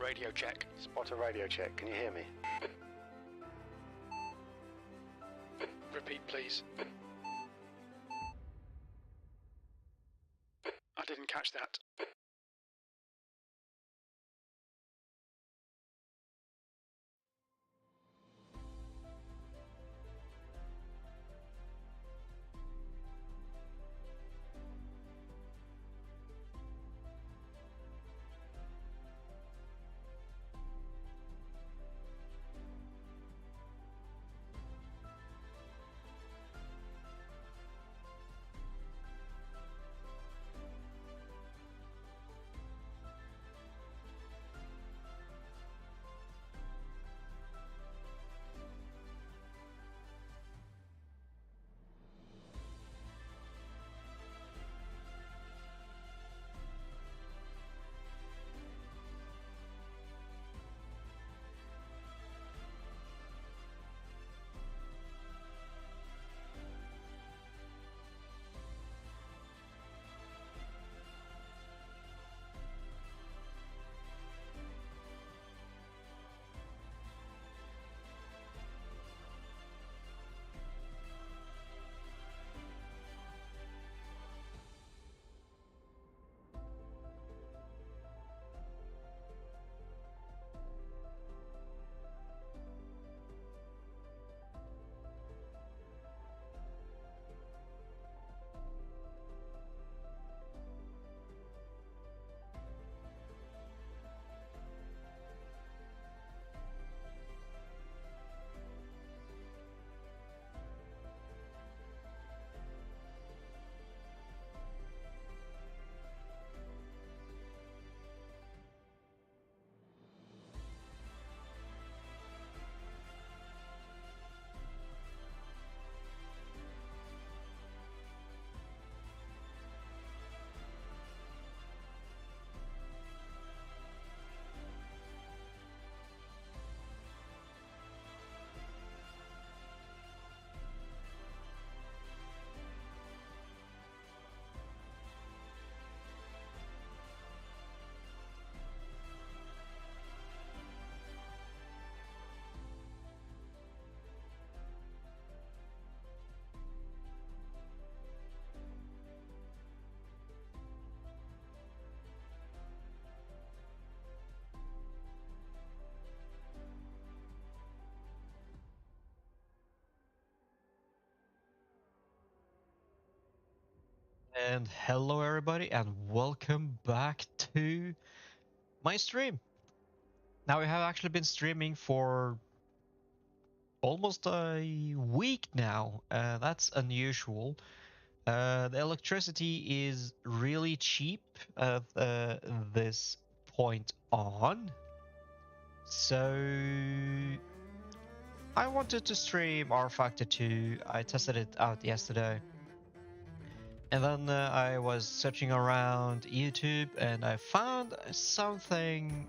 Radio check. Spot a radio check. Can you hear me? Repeat, please. I didn't catch that. And hello everybody and welcome back to my stream. Now we have actually been streaming for almost a week now. That's unusual. The electricity is really cheap at this point on. So I wanted to stream RF2. I tested it out yesterday. And then I was searching around YouTube and I found something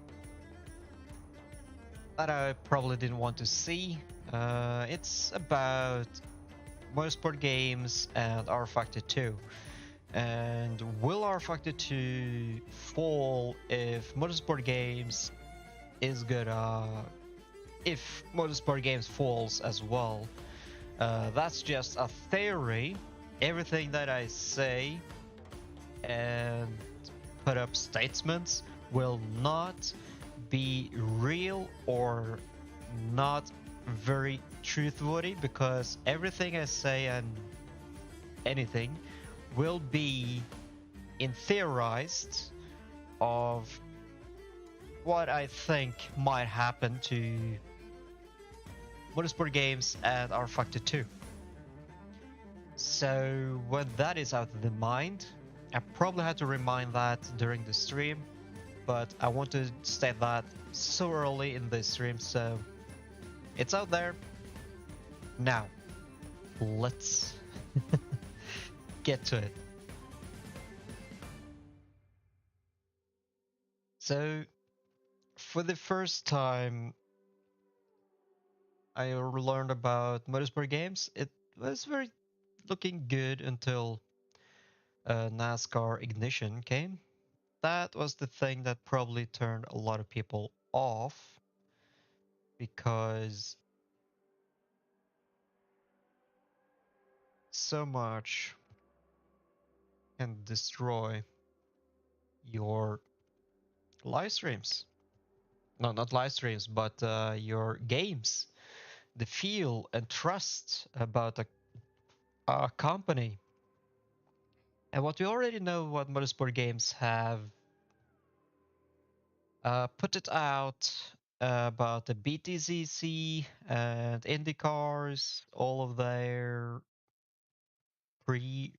that I probably didn't want to see. It's about motorsport games and RF2. And will RF2 fall if motorsport games is gonna... if motorsport games falls as well? That's just a theory. Everything that I say and put up statements will not be real or not very truthworthy, because everything I say and anything will be in theorized of what I think might happen to motorsport games and RF2. So when that is out of the mind, I probably had to remind that during the stream, but I want to state that so early in the stream, so it's out there. Now, let's get to it. So, for the first time I learned about motorsport games, it was very looking good until NASCAR Ignition came. That was the thing that probably turned a lot of people off because so much can destroy your live streams. No, not live streams, but your games. The feel and trust about a company. And what we already know, what motorsport games have put it out about the BTCC and IndyCars, all of their pre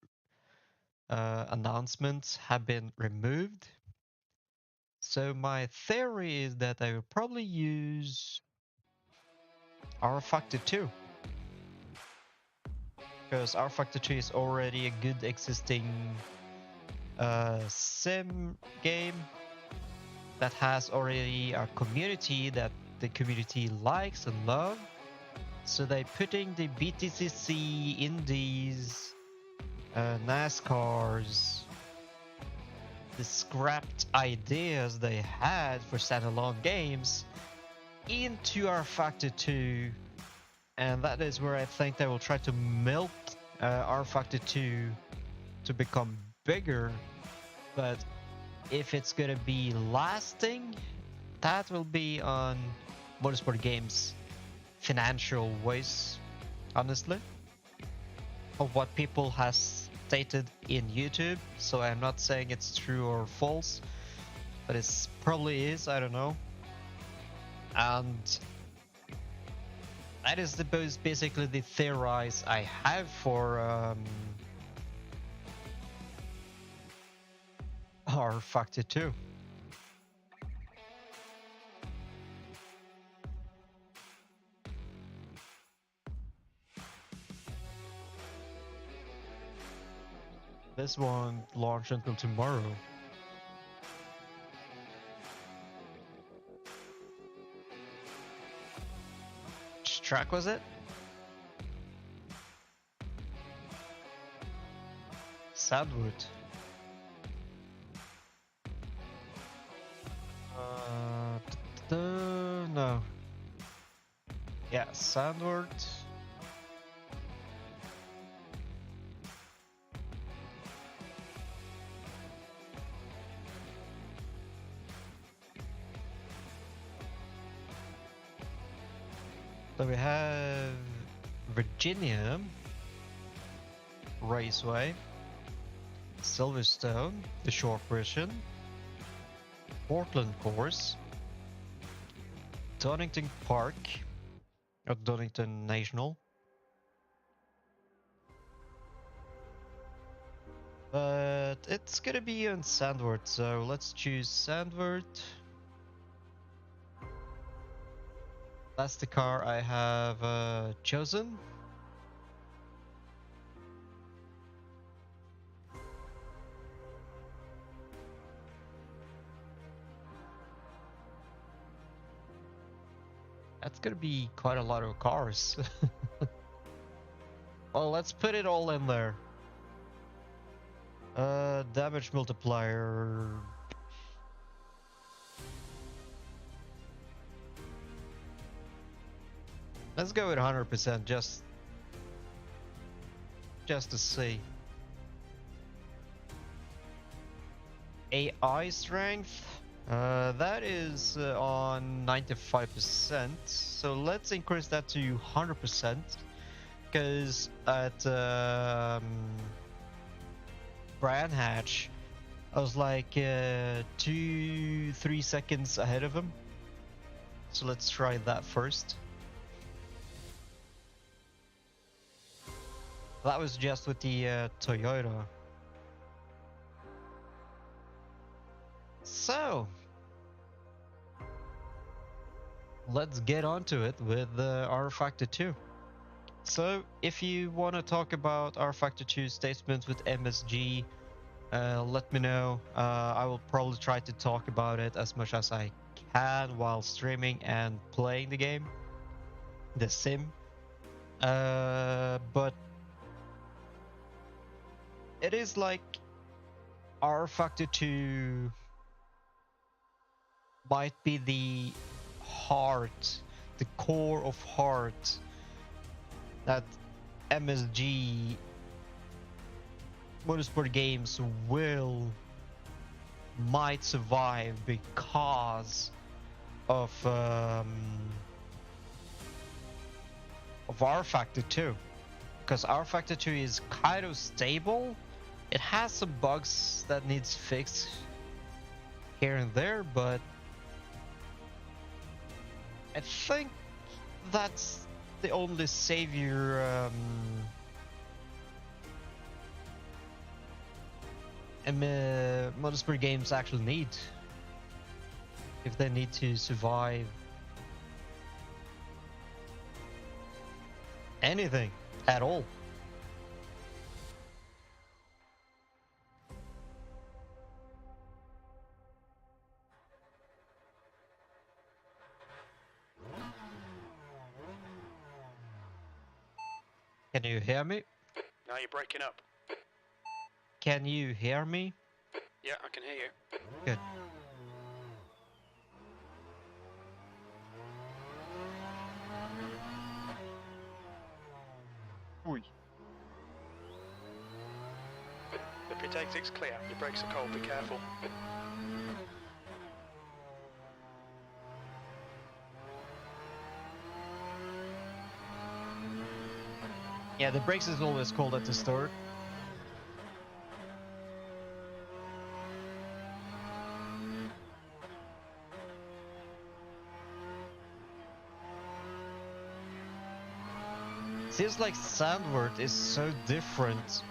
announcements have been removed. So my theory is that I will probably use RF 2 because RF 2 is already a good existing sim game that has already a community that the community likes and love. So they're putting the BTCC, Indies, NASCARs, the scrapped ideas they had for standalone games into RF 2, and that is where I think they will try to milk RF 2 to become bigger. But if it's gonna be lasting, that will be on motorsport games financial ways, honestly, of what people has stated in YouTube. So I'm not saying it's true or false, but it probably is, I don't know. And that is basically the theories I have for RF 2. This won't launch until tomorrow. Which track was it? Sadwood. No. Yeah, Sandward. So we have Virginia Raceway, Silverstone, the short version, Portland course, Donington Park, or Donington National. But it's gonna be on Sandward, so let's choose Sandward. That's the car I have chosen. That's gonna be quite a lot of cars. Well, let's put it all in there. Damage multiplier. Let's go with 100% just to see. AI strength. That is on 95%, so let's increase that to 100%, because at Brian Hatch, I was like 2-3 seconds ahead of him. So let's try that first. That was just with the Toyota. So let's get onto it with the RF 2. So if you want to talk about RF 2 statements with MSG, let me know. I will probably try to talk about it as much as I can while streaming and playing the game, the sim. But it is like RF 2 might be the heart, the core of heart that MSG motorsport games might survive because of R-Factor 2. Because R-Factor 2 is kind of stable. It has some bugs that needs fixed here and there, but I think that's the only savior motorsport games actually need if they need to survive anything at all. Can you hear me? Now you're breaking up. Can you hear me? Yeah, I can hear you. Good. Oi. The pit exit's clear. Your brakes are cold, be careful. Yeah, the brakes is always cold at the start. Seems like Sandward is so different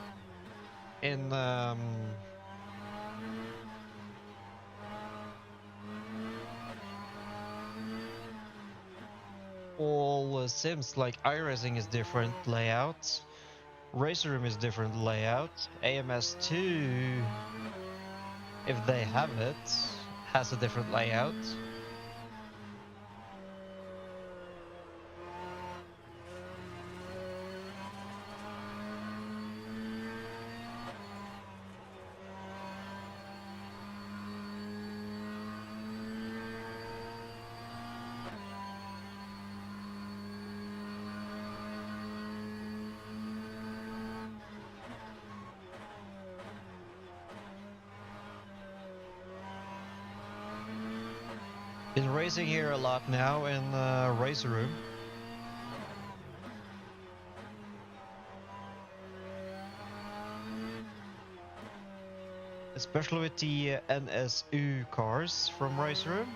in all sims. Like iRacing is different layout, Racer Room is different layout, AMS2, if they have it, has a different layout. Been racing here a lot now in Racer Room. Especially with the NSU cars from Racer Room.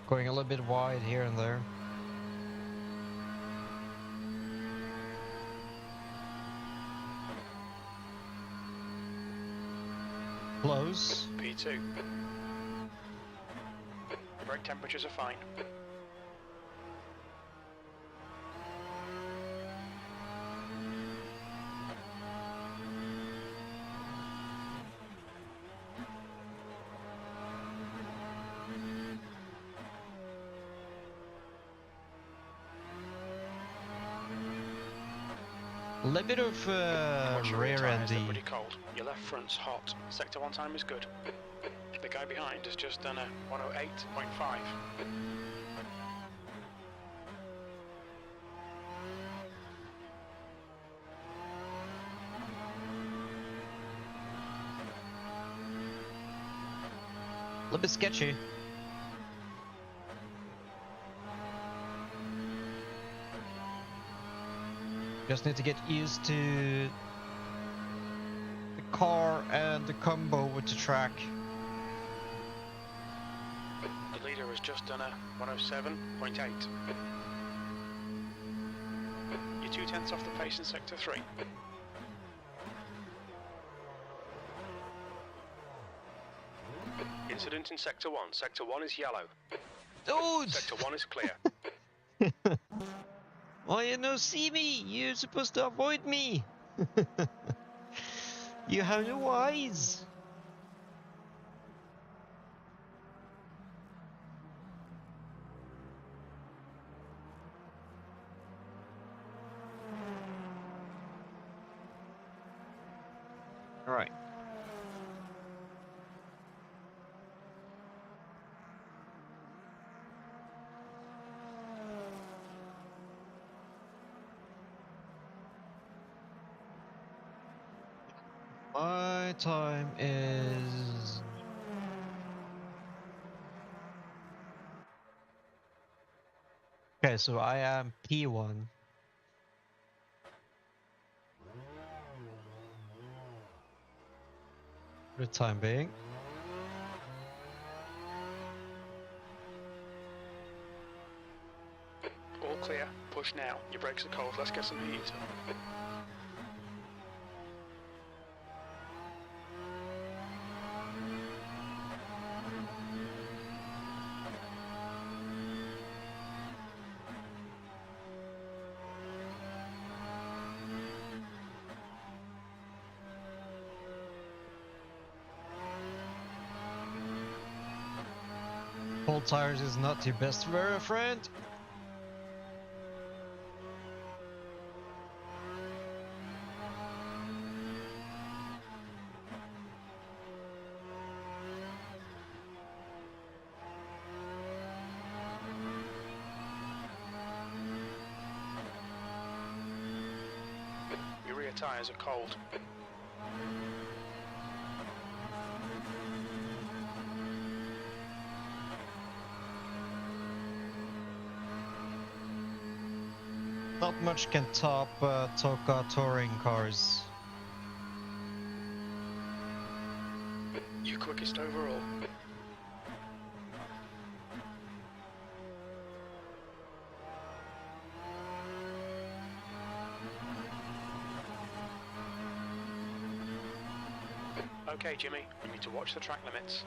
Going a little bit wide here and there. Close. P2. Your brake temperatures are fine. A little bit of Watch your rear tyres, they're endy. pretty cold. Your left front's hot. Sector 1 time is good. The guy behind has just done a 108.5. A little bit sketchy. Just need to get used to the car and the combo with the track. The leader has just done a 107.8. You're 2/10 off the pace in sector 3. Your Incident in Sector 1. Sector 1 is yellow. Dude! Sector 1 is clear. Why you no see me? You're supposed to avoid me. You have no eyes. All right. My time is... Okay, so I am P1. For the time being. All clear. Push now. Your brakes are cold. Let's get some heat. Cold tires is not your best friend. Your rear tyres are cold. Not much can top Toka touring cars. You quickest overall. Okay, Jimmy, we need to watch the track limits.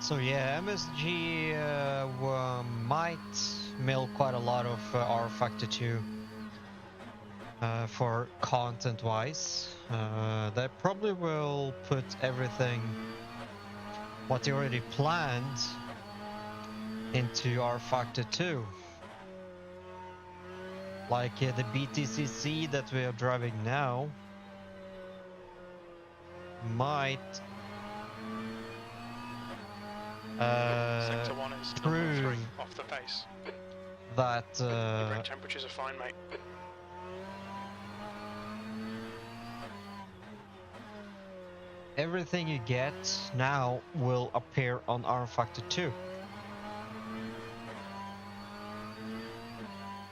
So yeah, MSG might mill quite a lot of R Factor 2 for content-wise. They probably will put everything what they already planned into R Factor 2. Like the BTCC that we are driving now might Sector 1 is number 3 prove off the pace. that Your brake temperatures are fine, mate. everything you get now will appear on R Factor 2.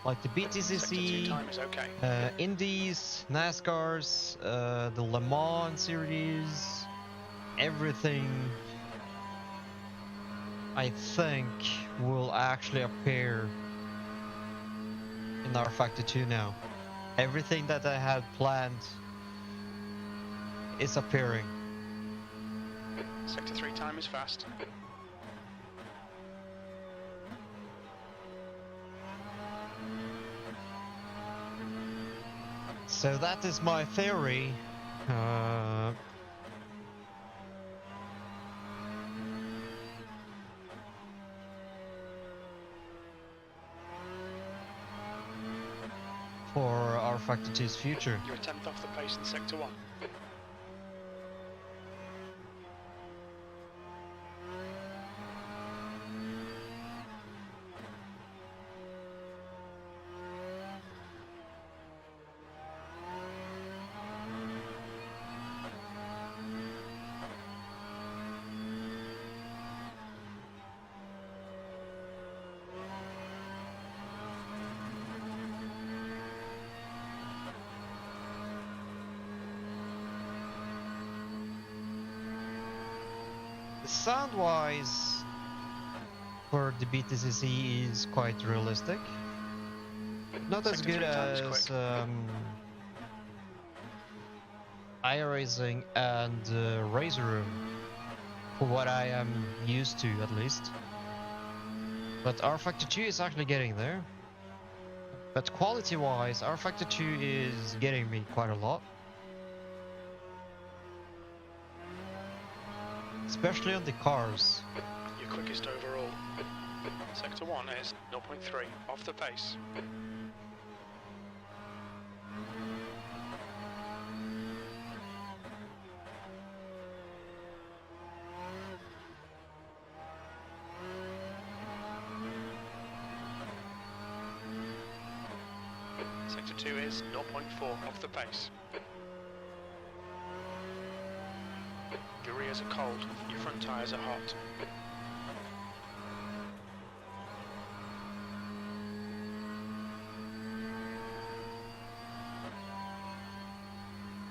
Like the Sector 2 BTCC, time is okay. Indies, NASCARs, the Le Mans series, everything I think will actually appear in R Factor 2 now. Everything that I had planned is appearing. Sector 3 time is fast. So that is my theory. For R Factor 2's future. You're a 10th off the pace in Sector 1. sound-wise, for the BTCC is quite realistic. Not as Sector good 3 times as quick. iRacing and Razor Room, for what I am used to at least. But R Factor 2 is actually getting there. But quality-wise, R Factor 2 is getting me quite a lot. Especially on the cars. Your quickest overall. Sector 1 is 0.3 off the pace. Sector 2 is 0.4 off the pace. Your rears are cold, your front tyres are hot.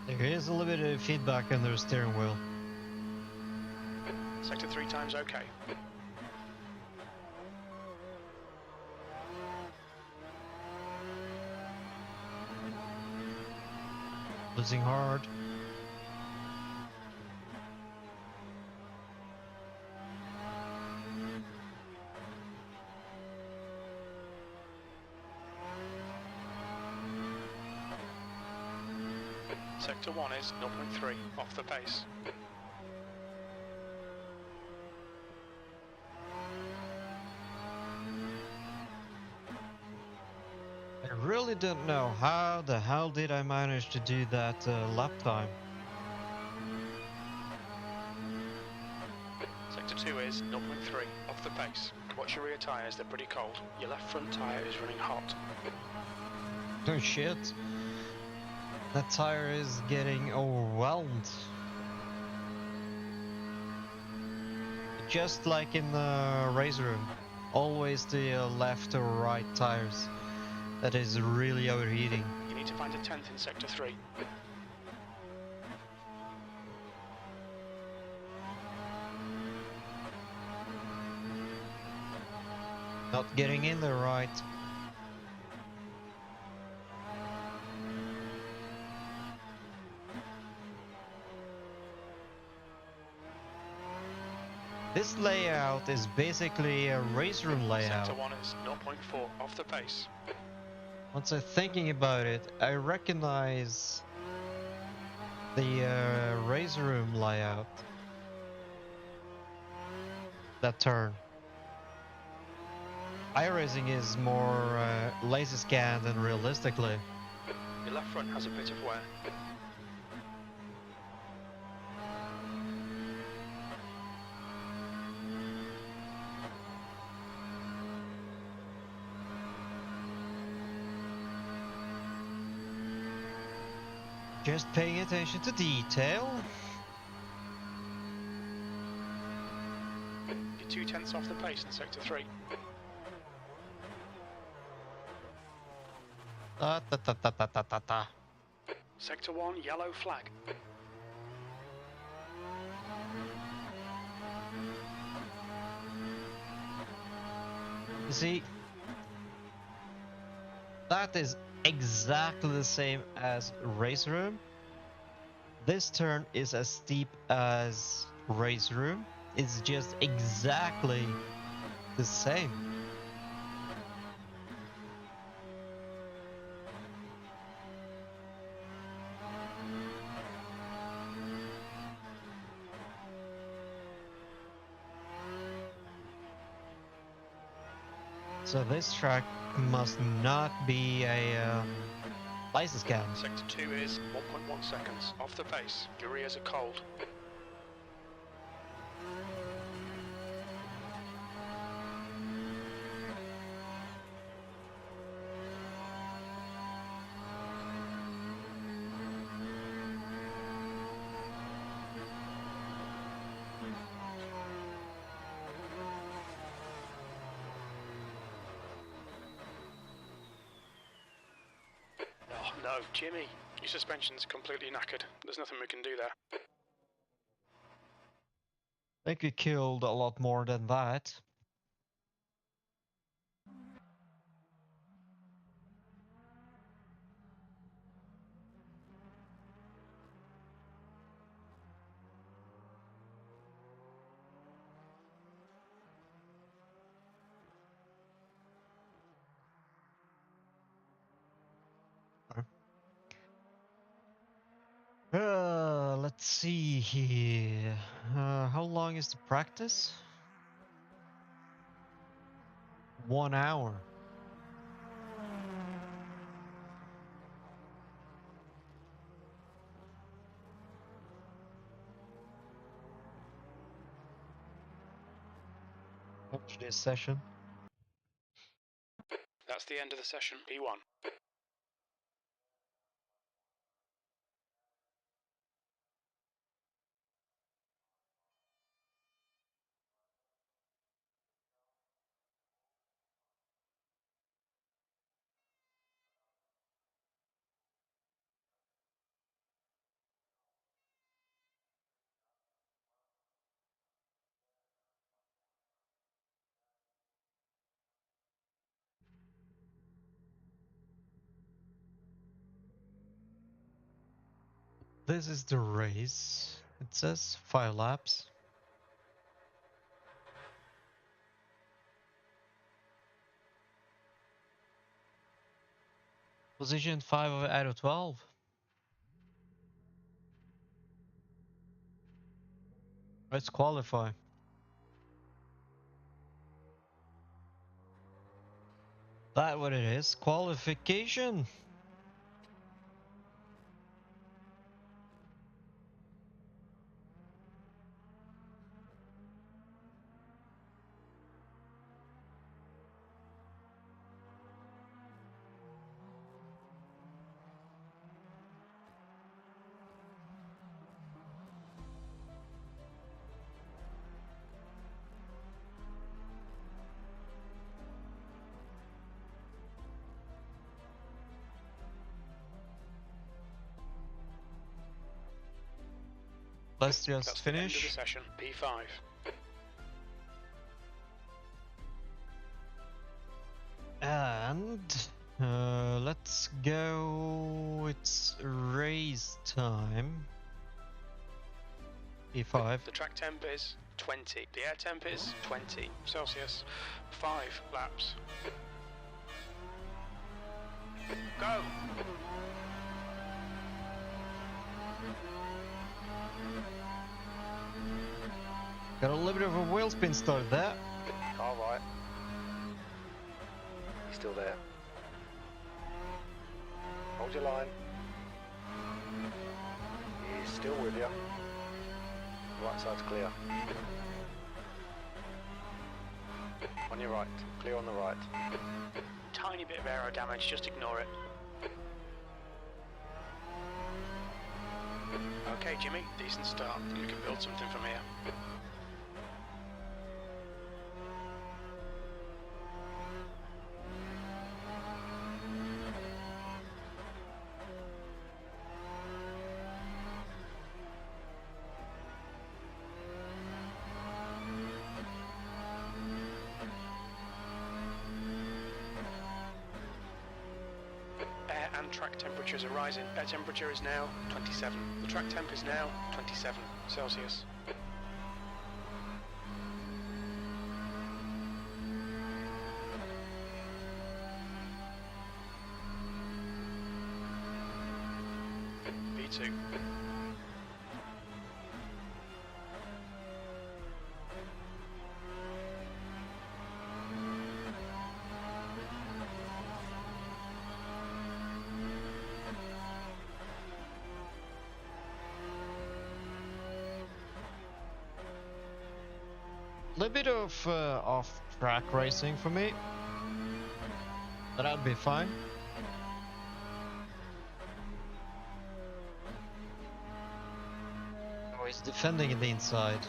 There is a little bit of feedback on the steering wheel. Sector 3 times okay. Losing hard. Sector 1 is 0.3 off the pace. I really don't know how the hell did I manage to do that lap time. Sector 2 is 0.3 off the pace. Watch your rear tyres, they're pretty cold. Your left front tyre is running hot. Oh shit. That tire is getting overwhelmed. Just like in the race room. Always the left or right tires. That is really overheating. You need to find a 10th in Sector 3. Not getting in there right. This layout is basically a race room layout. Sector 1 is 0.4 off the pace. Once I'm thinking about it, I recognize the race room layout. That turn. iRacing is more laser scanned and realistically. Your left front has a bit of wear. Just paying attention to detail. You're 2/10 off the pace in Sector 3. Ta ta ta ta ta ta ta ta. Sector 1, yellow flag. You see, that is exactly the same as race room. This turn is as steep as race room. It's just exactly the same. So this track must not be a license scan. Sector 2 is 1.1 seconds off the pace. Your rears are cold. Oh no, Jimmy, your suspension's completely knackered. There's nothing we can do there. I think we killed a lot more than that. Let's see here. How long is the practice? 1 hour. After this session. That's the end of the session, P1. This is the race. It says 5 laps. Position 5 out of 12. Let's qualify. That's what it is. Qualification. Let's just That's the end of the finish. session, P5. And let's go. It's race time. E5. The track temp is 20. The air temp is 20 Celsius. 5 laps. Go! Got a little bit of a wheel spin start there. All right. He's still there. Hold your line. He's still with you. Right side's clear. On your right. Clear on the right. Tiny bit of aero damage, just ignore it. Okay, Jimmy, decent start. You can build something from here. Air and track temperatures are rising. Air temperature is now 27. The track temp is now 27 Celsius. V2. A little bit of off-track racing for me, but that'll be fine. Oh, he's defending in the inside.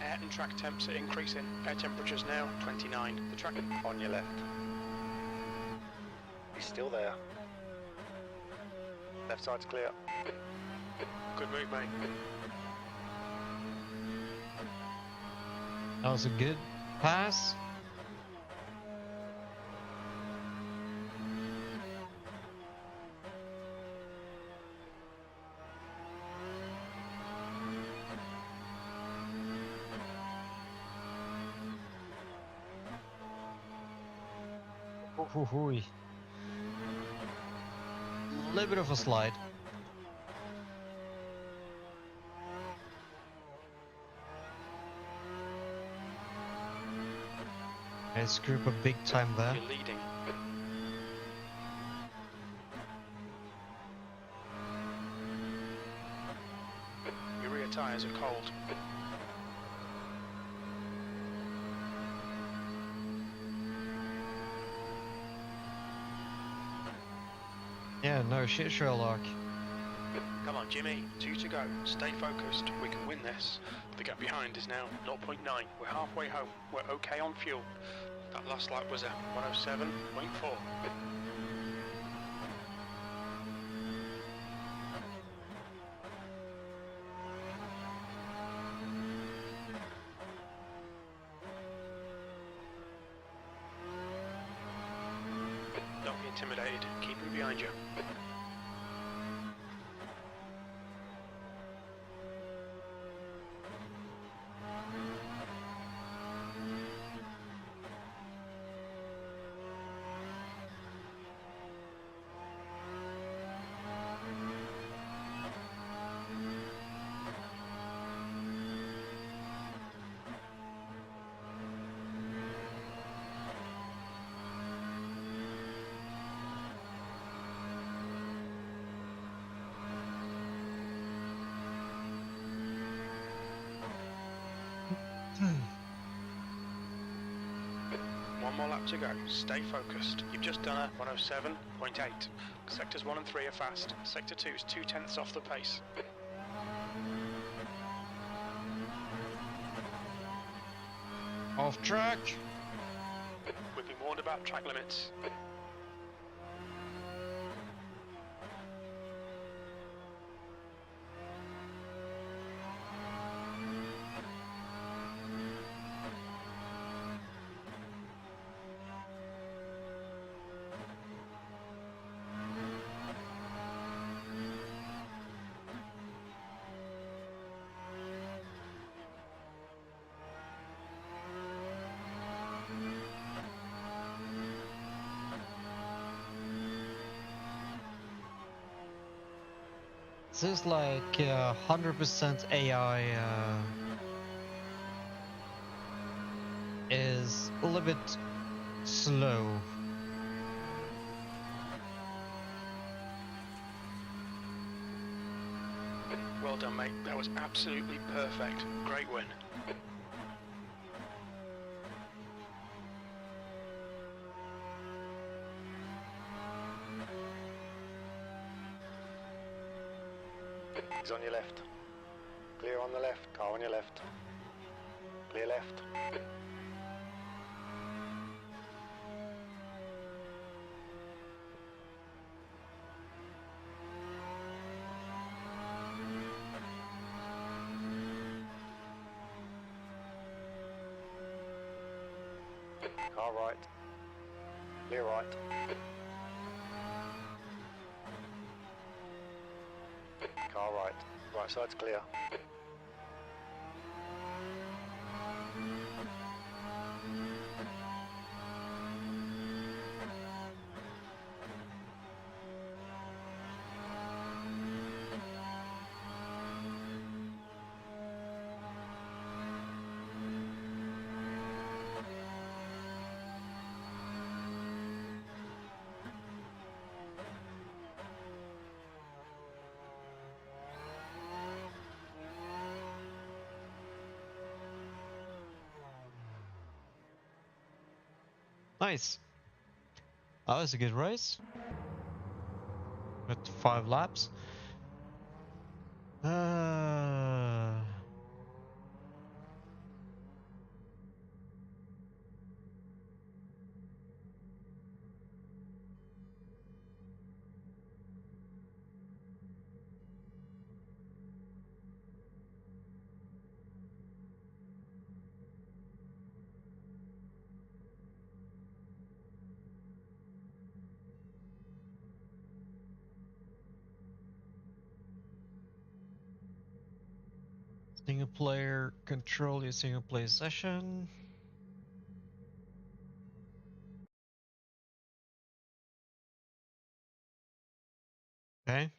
Air and track temps are increasing. Air temperature's now 29. The track On your left. He's still there. Left side's clear. Good move, mate. That was a good pass. A little bit of a slide. I screwed up big time there. You're leading. Your rear tyres are cold. Yeah, no shit, Sherlock. Come on, Jimmy. 2 to go. Stay focused. We can win this. The gap behind is now 0.9. We're halfway home. We're okay on fuel. That last lap was a 107.4. Don't be intimidated. Keep him behind you. One more lap to go. Stay focused. You've just done a 107.8. Sectors 1 and 3 are fast. Sector 2 is 0.2 off the pace. Off track. We've been warned about track limits. This is like 100% AI is a little bit slow. Well done, mate. That was absolutely perfect. Great win. He's on your left. Clear on the left. Car on your left. Clear left. Car right. Clear right. Car right. Right side's clear. Nice. That was a good race. With 5 laps. Single player, control your single player session. Okay.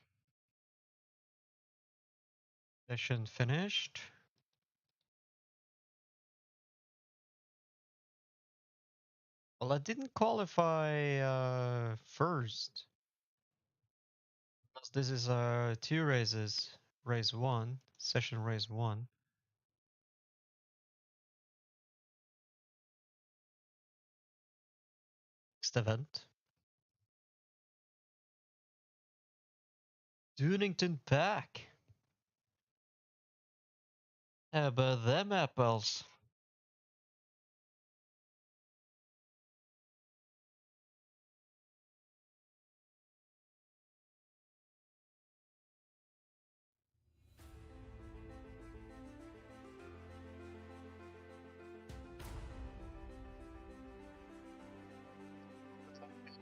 Session finished. Well, I didn't qualify first. This is two races. Race 1, session race 1. Next event. Dunington Pack. How about them apples?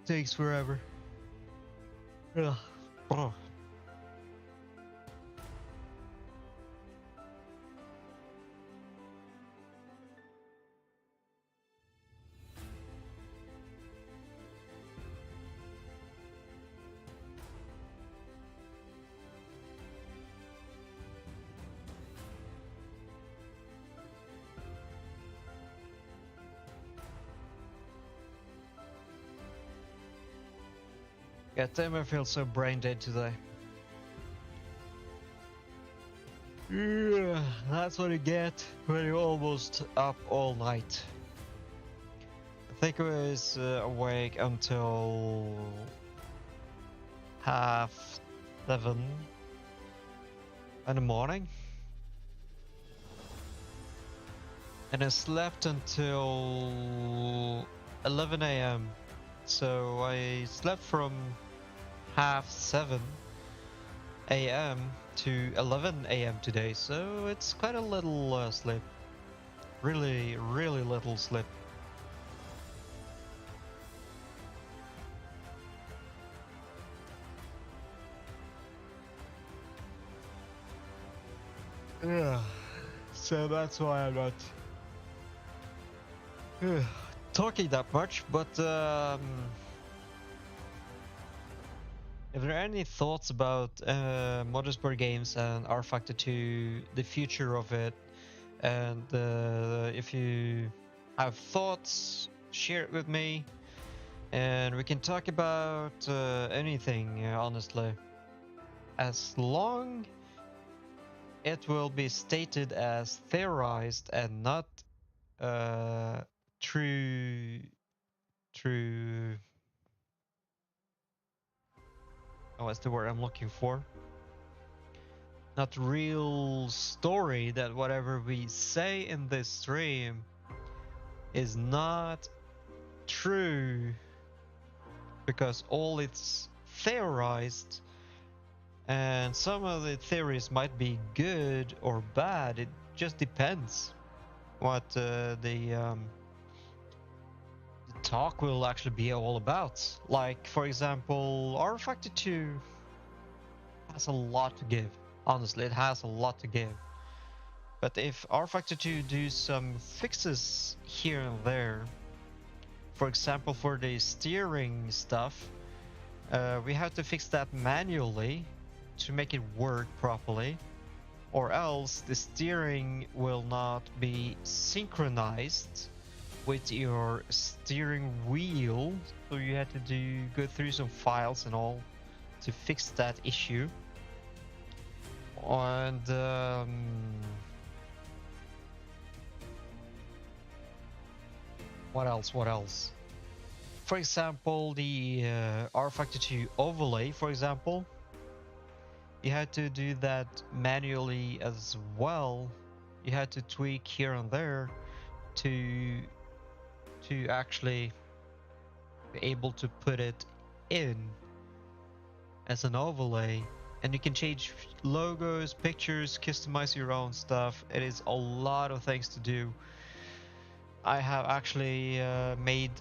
Takes forever. Ugh. Oh. God damn, I feel so brain dead today. Yeah, that's what you get when you're almost up all night. I think I was awake until 7:30 in the morning. And I slept until 11 AM. So I slept from 7:30 AM to 11 AM today. So it's quite a little sleep. Really, really little sleep. Yeah. So that's why I'm not talking that much, but if there are any thoughts about motorsport games and R Factor 2, the future of it, and if you have thoughts, share it with me, and we can talk about anything, honestly. As long it will be stated as theorized and not true what's the word I'm looking for, not real story, that whatever we say in this stream is not true because all it's theorized, and some of the theories might be good or bad. It just depends what the talk will actually be all about. Like, for example, R Factor 2 has a lot to give. Honestly, it has a lot to give. But if R Factor 2 do some fixes here and there, for example, for the steering stuff, we have to fix that manually to make it work properly, or else the steering will not be synchronized with your steering wheel, so you had to go through some files and all to fix that issue. And what else? For example, the R Factor 2 overlay, for example, you had to do that manually as well. You had to tweak here and there to actually be able to put it in as an overlay. And you can change logos, pictures, customize your own stuff. It is a lot of things to do. I have actually made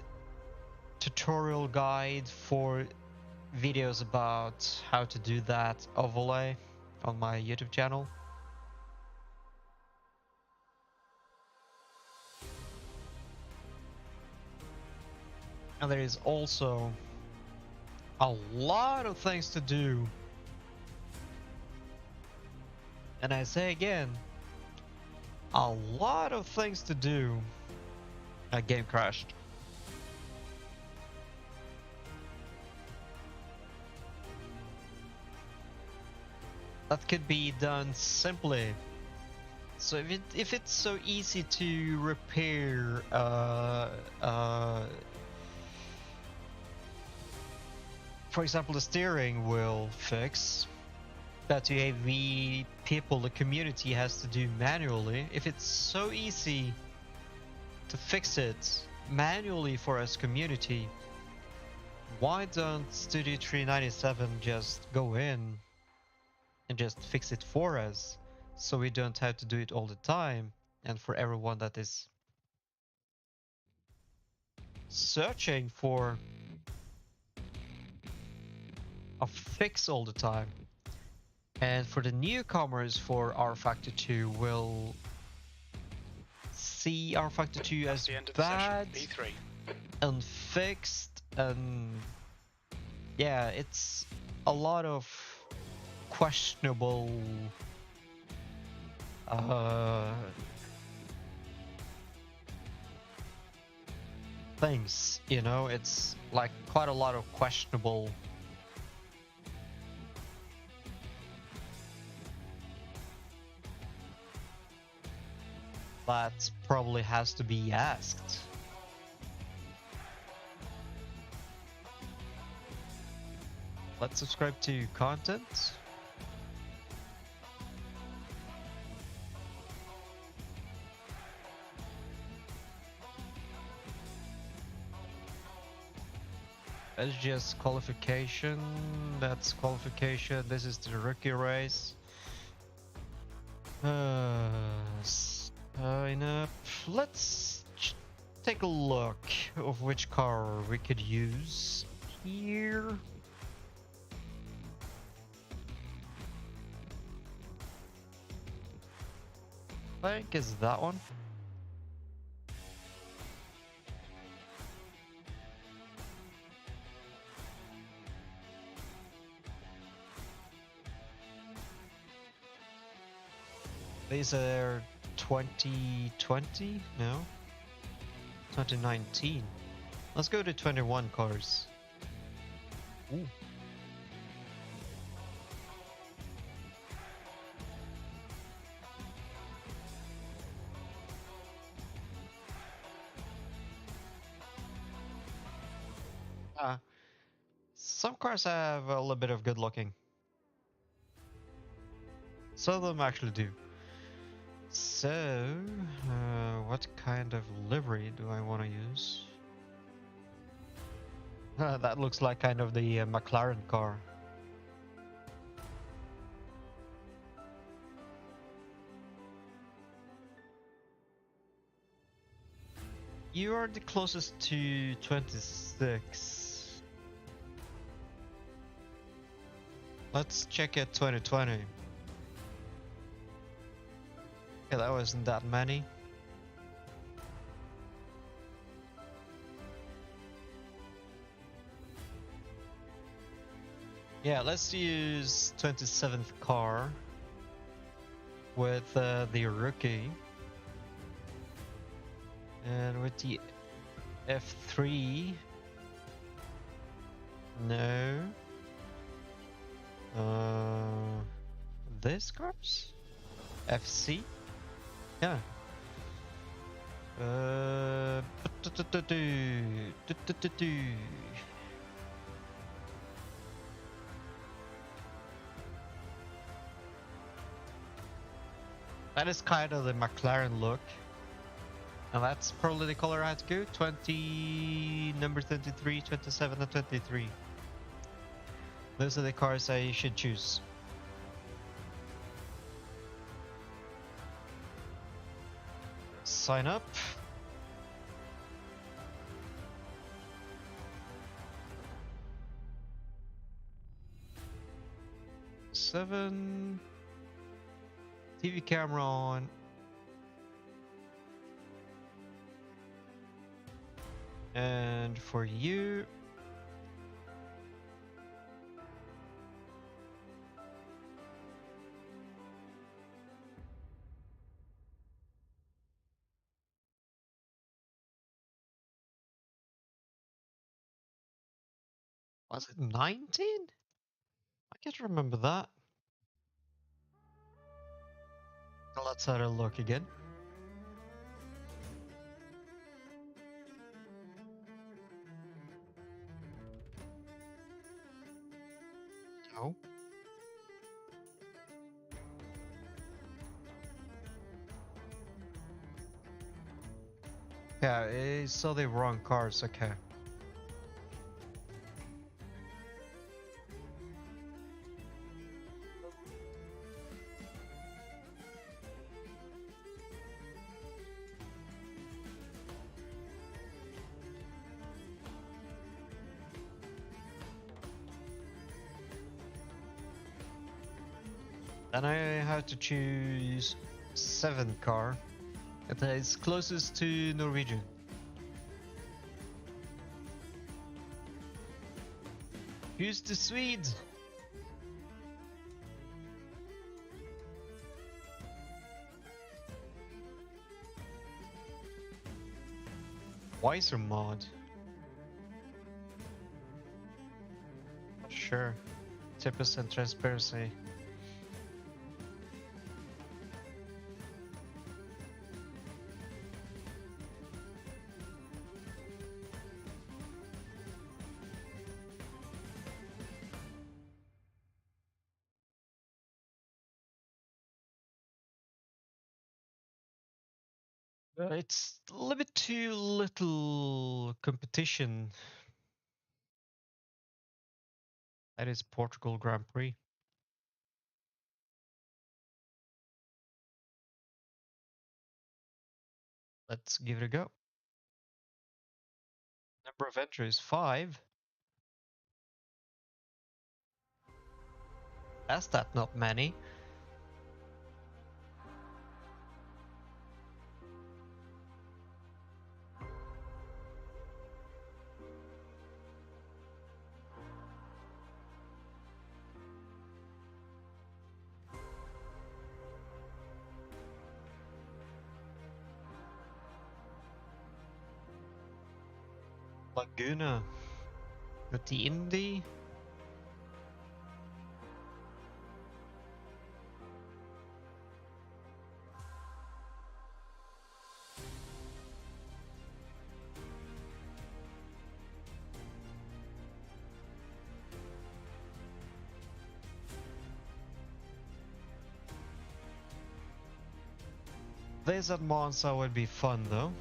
tutorial guide for videos about how to do that overlay on my YouTube channel. And there is also a lot of things to do. And I say again, a lot of things to do. A game crashed. That could be done simply. So if it's so easy to repair for example, the steering wheel fix that the people, the community has to do manually, if it's so easy to fix it manually for us community, why don't Studio 397 just go in and just fix it for us, so we don't have to do it all the time, and for everyone that is searching for a fix all the time. And for the newcomers for RF2 will see RF2 as bad, unfixed, and yeah, it's a lot of questionable things, you know, it's like quite a lot of questionable that probably has to be asked. Let's subscribe to content. That's just qualification. That's qualification. This is the rookie race. Sign up. Let's take a look of which car we could use here. I think it's that one. These are 2020? No? 2019. Let's go to 21 cars. Ooh. Some cars have a little bit of good looking. Some of them actually do. So, what kind of livery do I want to use? That looks like kind of the McLaren car. You are the closest to 26. Let's check at 2020. Yeah, that wasn't that many. Yeah, let's use 27th car with the rookie. And with the F3, no. This cars? FC? Yeah. That is kind of the McLaren look. And that's probably the color I had to go. 20, number 23, 27, and 23. Those are the cars I should choose. Sign up. Seven. TV camera on. And for you... Was it 19? I can't remember that. Let's have a look again. No. Yeah, I saw the wrong cars, okay. Then I have to choose 7th car. It is closest to Norwegian. Choose the Swedes! Wiser mod. Sure. 10% transparency. It's a little bit too little competition. That is Portugal Grand Prix. Let's give it a go. Number of entries 5. That's not many. Laguna. With the Indy. This at Monza would be fun though.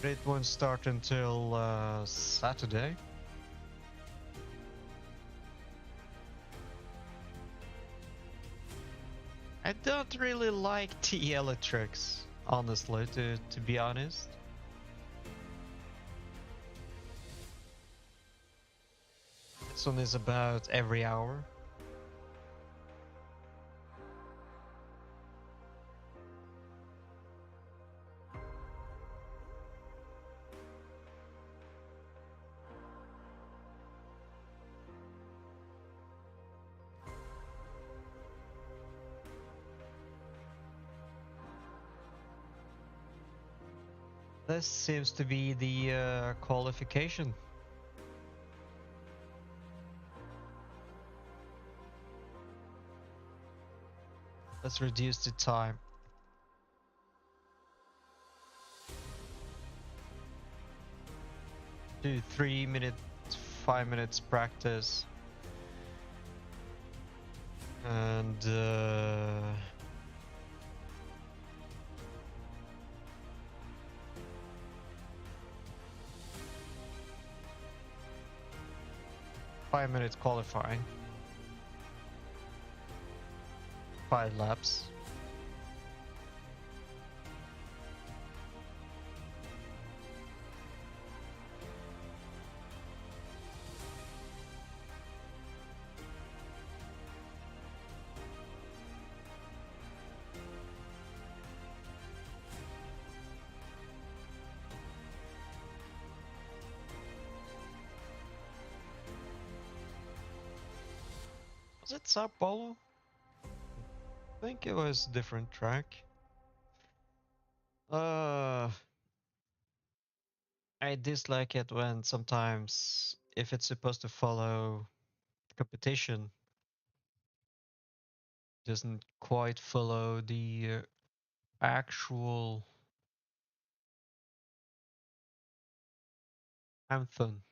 But it won't start until Saturday. I don't really like the Eclipse, honestly, to be honest. This one is about every hour. This seems to be the qualification. Let's reduce the time. Do 3 minutes, 5 minutes practice. And 5 minutes qualifying. 5 laps. Was it Sao Paulo? I think it was a different track. I dislike it when sometimes, if it's supposed to follow competition, doesn't quite follow the actual anthem.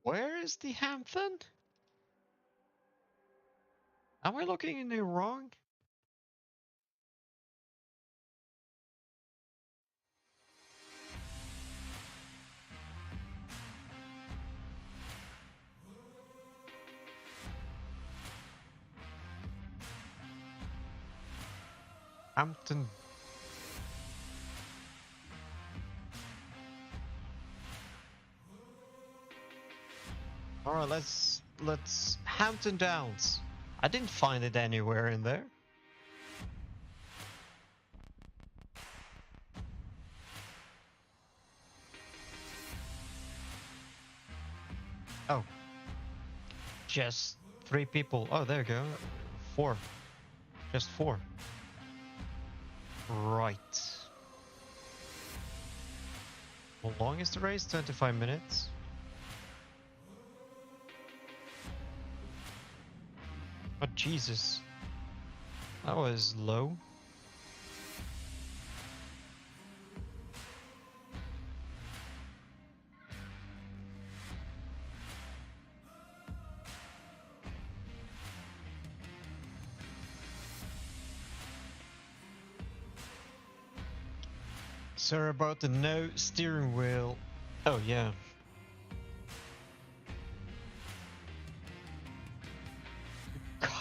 Where is the anthem? Am I looking in the wrong? Hampton. All right, let's Hampton Downs. I didn't find it anywhere in there. Oh, just 3 people. Oh, there you go. 4. Just 4. Right. How long is the race? 25 minutes. Oh, Jesus. That was low. Sorry about the no steering wheel. Oh, yeah.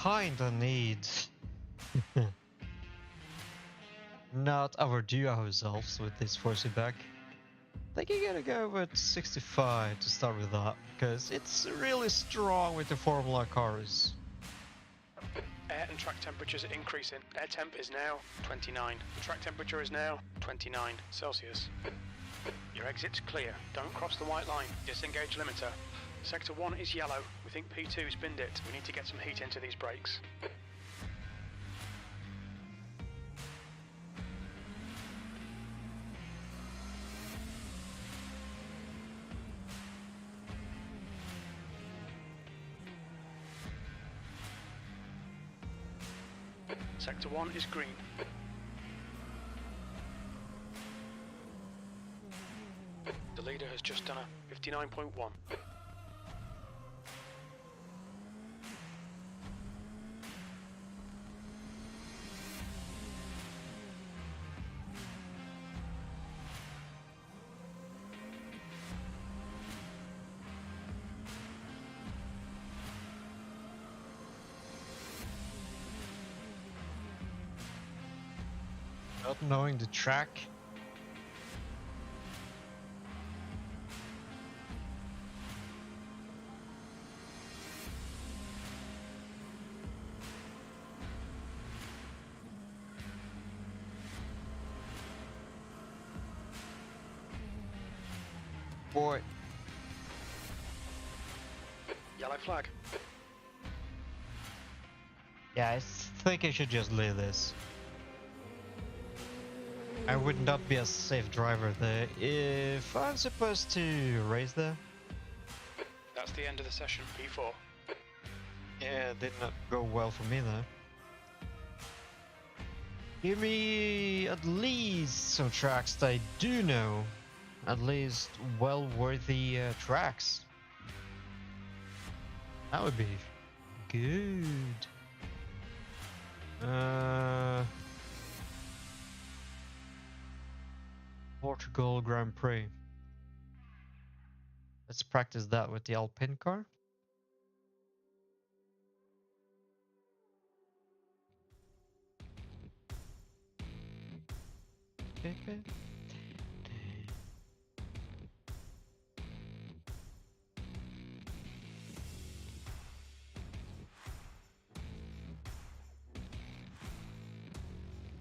Kinda need not overdo ourselves with this force feedback. I think you gotta go with 65 to start with that, because it's really strong with the Formula cars. Air and track temperatures are increasing. Air temp is now 29. The track temperature is now 29 Celsius. Your exit's clear. Don't cross the white line. Disengage limiter. Sector 1 is yellow. We think P2's binned it. We need to get some heat into these brakes. Sector 1 is green. The leader has just done a 59.1. Not knowing the track. Boy. Yellow flag. Yeah, I think I should just leave this. I would not be a safe driver there if I'm supposed to race there. That's the end of the session, P4. Yeah, it did not go well for me there. Give me at least some tracks that I do know. At least well-worthy tracks. That would be good. Portugal Grand Prix. Let's practice that with the Alpine car.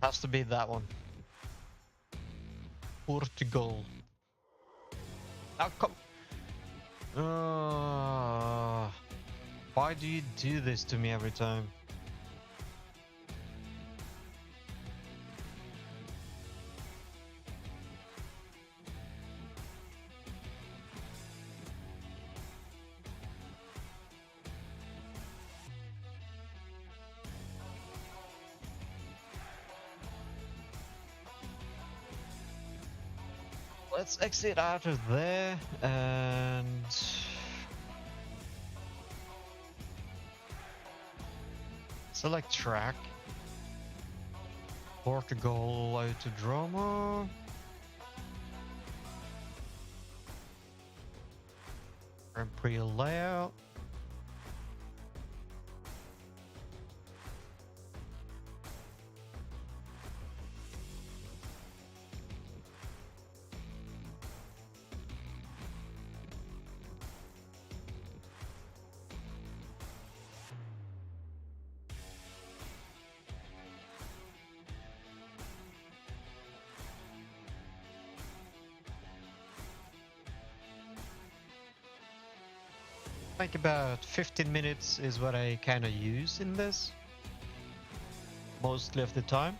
Has to be that one. Portugal. Now come. Why do you do this to me every time? Let's exit out of there and select track. Portugal Autodromo. Grand Prix layout. I think about 15 minutes is what I kind of use in this. Mostly of the time.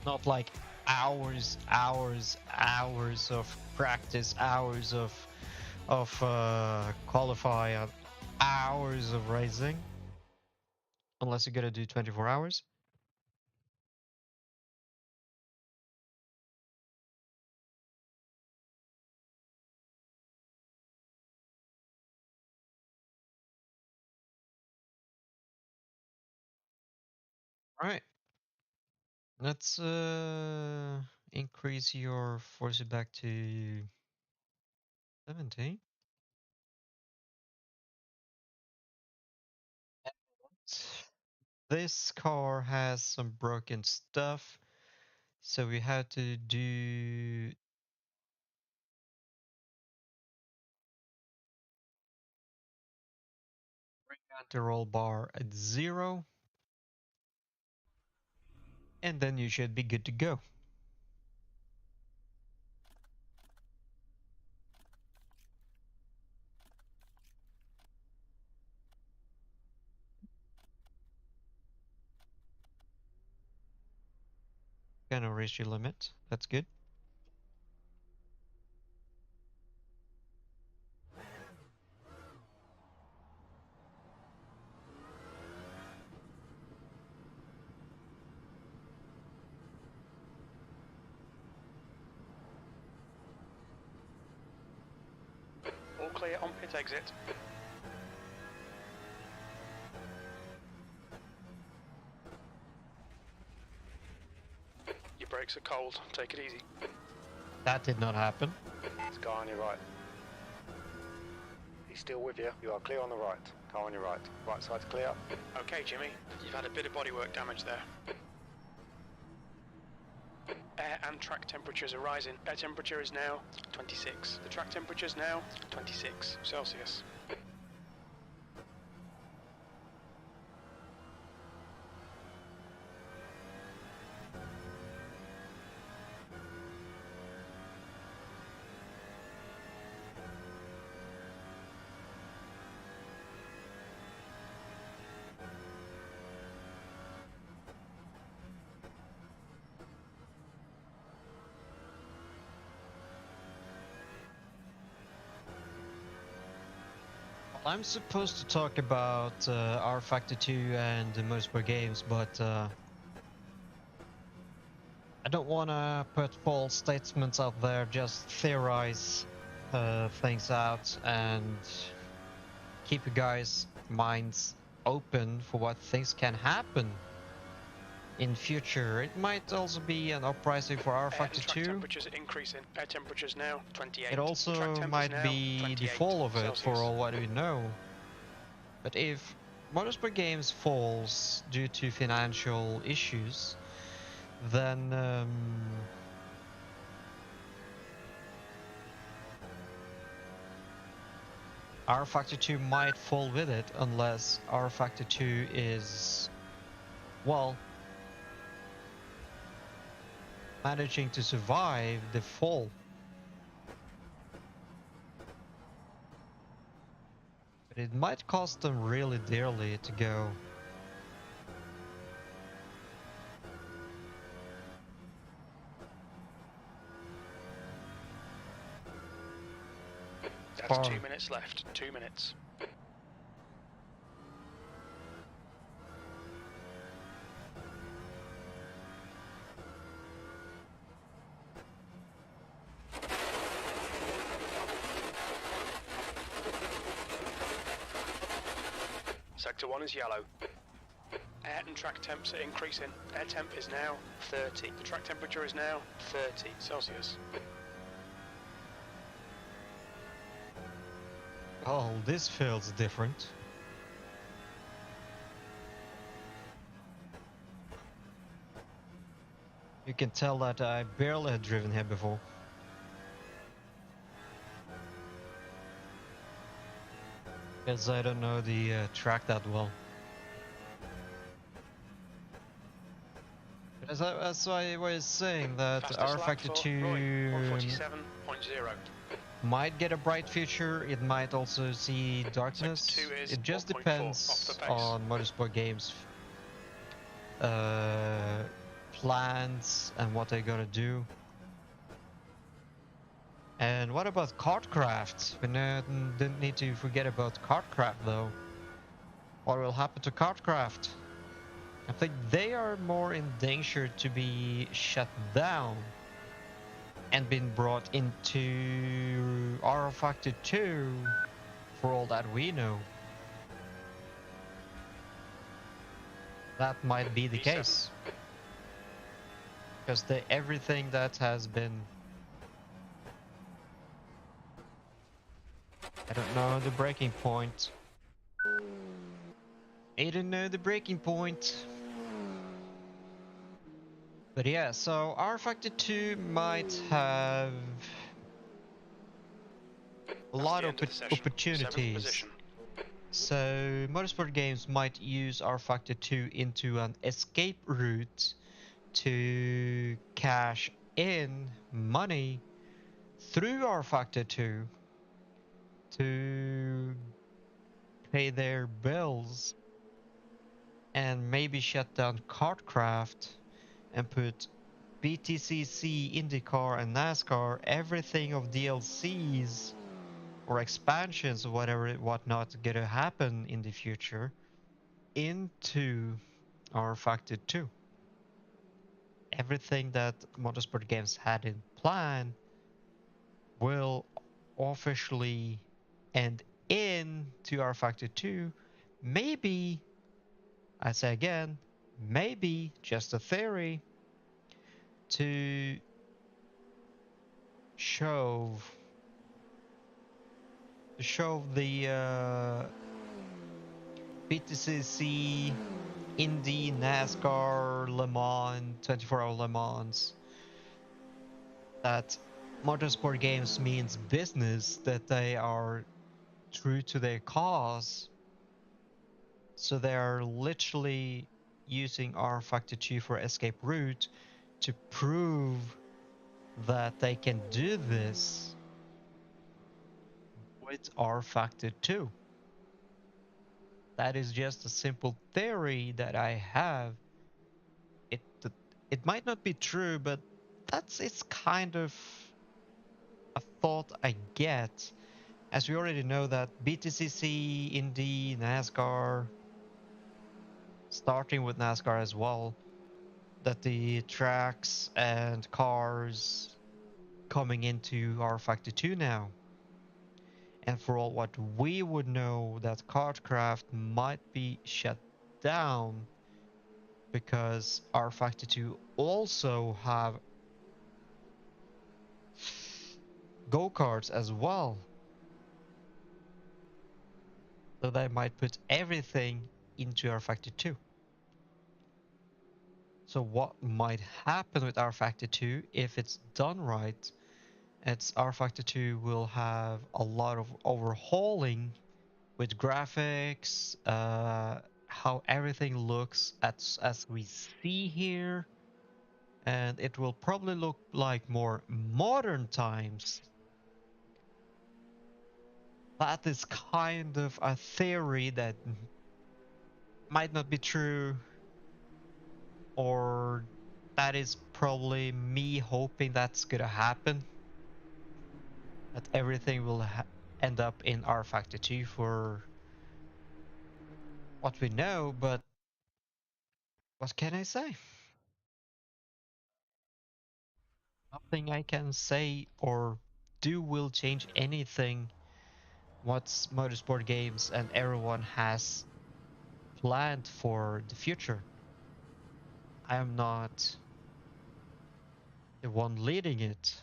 Not like hours of practice, hours of qualify, hours of racing. Unless you're gonna do 24 hours. Alright. Let's increase your force back to 17. This car has some broken stuff, so we have to do bring down the roll bar at 0, and then you should be good to go. Gonna reach your limit. That's good. All clear on pit exit. Your brakes are cold, take it easy. That did not happen. There's a guy on your right. He's still with you. You are clear on the right. Car on your right. Right side's clear. Okay, Jimmy, you've had a bit of bodywork damage there. Air and track temperatures are rising. Air temperature is now 26. The track temperature is now 26 Celsius. I'm supposed to talk about R-Factor 2 and the Motorsport games, but I don't want to put false statements out there, just theorize things out and keep you guys' minds open for what things can happen in future. It might also be an uprising for R-Factor 2. Temperatures are increasing. Air temperatures now 28. It also might be the fall of it for all what we know. But if Motorsport Games falls due to financial issues, then R Factor 2 might fall with it unless R Factor 2 is, well, managing to survive the fall. But it might cost them really dearly to go. That's 2 minutes left. 2 minutes. Sector 1 is yellow. Air and track temps are increasing. Air temp is now 30. The track temperature is now 30 Celsius. Oh, this feels different. You can tell that I barely had driven here before. Because I don't know the track that well. As I was saying, that R Factor 2 might get a bright future, it might also see darkness. It just depends on Motorsport Games' plans and what they're gonna do. And what about Kartcraft? We didn't need to forget about Kartcraft though. What will happen to Kartcraft? I think they are more in danger to be shut down and been brought into R Factor 2 for all that we know. That might be the case. Because everything that has been... I don't know the breaking point. I don't know the breaking point. But yeah, so R Factor 2 might have a lot of opportunities. So Motorsport Games might use R Factor 2 into an escape route to cash in money through R Factor 2 to pay their bills and maybe shut down Kartcraft and put BTCC, IndyCar and NASCAR, everything of DLCs or expansions or whatnot gonna happen in the future into R Factor 2. Everything that Motorsport Games had in plan will officially end into R Factor 2. Maybe, I say again, maybe just a theory, to show the BTCC, Indy, NASCAR, Le Mans, 24-hour Le Mans, that Motorsport Games means business, that they are true to their cause. So they are literally using R Factor 2 for escape route to prove that they can do this with R Factor 2. That is just a simple theory that I have. It might not be true, but it's kind of a thought I get, as we already know that BTCC, Indy, NASCAR, starting with NASCAR as well, that the tracks and cars coming into R Factor 2 now. And for all what we would know, that Kartcraft might be shut down because R Factor 2 also have go-karts as well. So they might put everything into R Factor 2. So what might happen with R Factor 2 if it's done right Its R Factor 2 will have a lot of overhauling with graphics, how everything looks as we see here, and it will probably look like more modern times. That is kind of a theory that might not be true, or that is probably me hoping that's gonna happen, that everything will end up in R Factor 2 for what we know, but what can I say? Nothing I can say or do will change anything what's motorsport games and everyone has planned for the future. I am not the one leading it.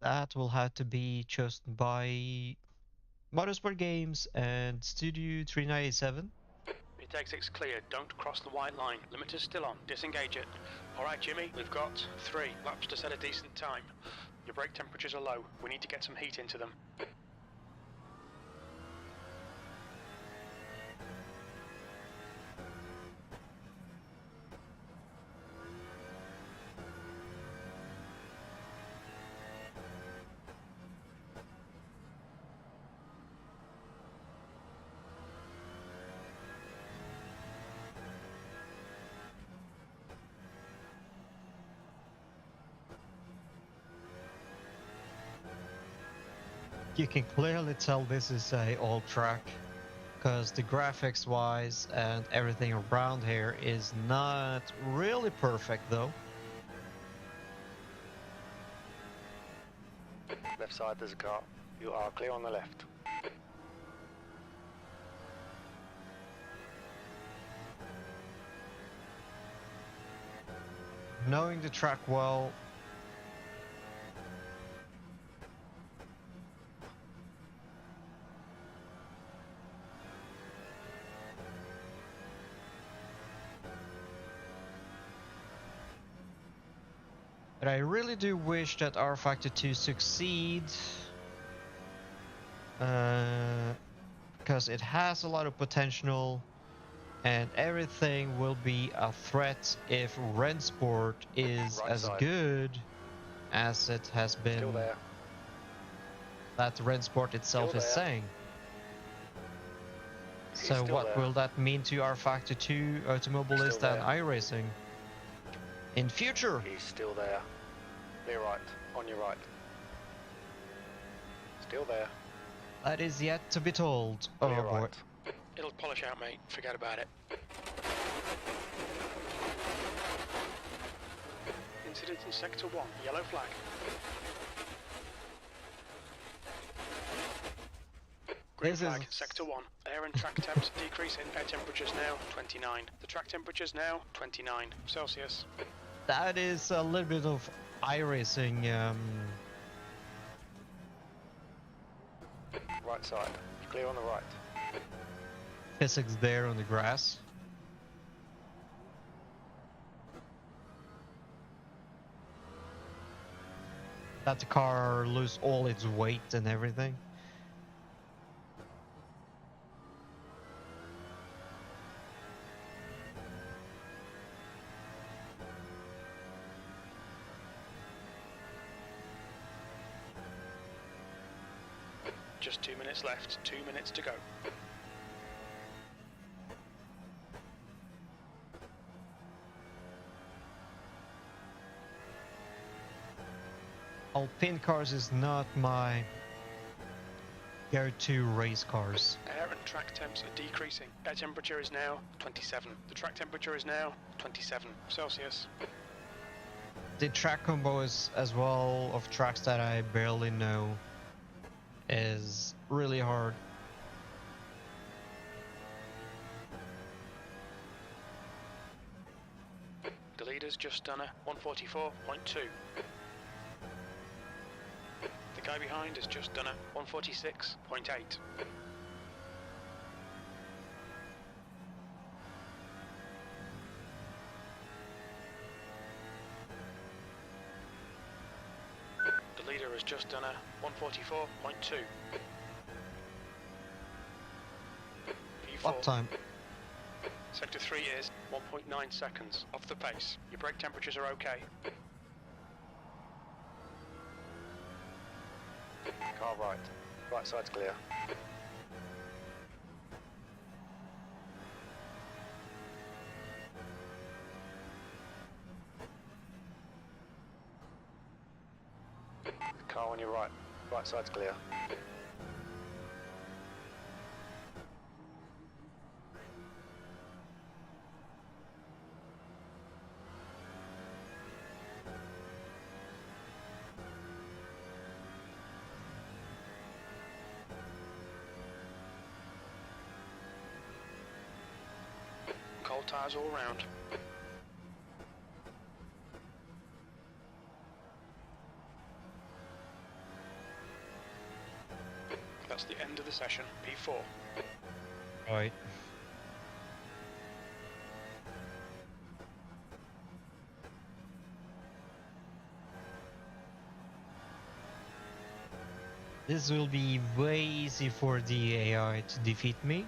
That will have to be chosen by Motorsport Games and Studio 397. It exit's clear, don't cross the white line. Limiter's still on, disengage it. Alright Jimmy, we've got 3 laps to set a decent time. Your brake temperatures are low, we need to get some heat into them. You can clearly tell this is a old track, because the graphics wise and everything around here is not really perfect though. Left side, there's a car. You are clear on the left. Knowing the track well, but I really do wish that R Factor 2 succeeds, because it has a lot of potential and everything will be a threat if Rensport is Right as side. good as it has been, Still there. that Rensport itself Still is there. saying. He's So still what there. will that mean to R Factor 2 Automobilist Still and there. iRacing in future? He's still there. Clear right. On your right. Still there. That is yet to be told. Clear Oh boy. right. It'll polish out mate, forget about it. Incident in Sector 1, yellow flag. Green This flag, is- Sector 1. Air and track temps decreasing. Air temperatures now 29. The track temperatures now 29 Celsius. That is a little bit of iRacing Right side. Clear on the right. physics there on the grass. That the car lose all its weight and everything. Just 2 minutes left, 2 minutes to go. Alpine cars is not my go-to race cars. Air and track temps are decreasing. Air temperature is now 27. The track temperature is now 27 Celsius. The track combo is as well of tracks that I barely know is really hard. The leader's just done a 144.2. The guy behind has just done a 146.8. Leader has just done a 144.2. P4. What time? Sector 3 is 1.9 seconds off the pace. Your brake temperatures are okay. Car right. Right side's clear. Car on your right. Right side's clear. Cold tyres all round. That's the end of the session. P4. Right. This will be way easy for the AI to defeat me.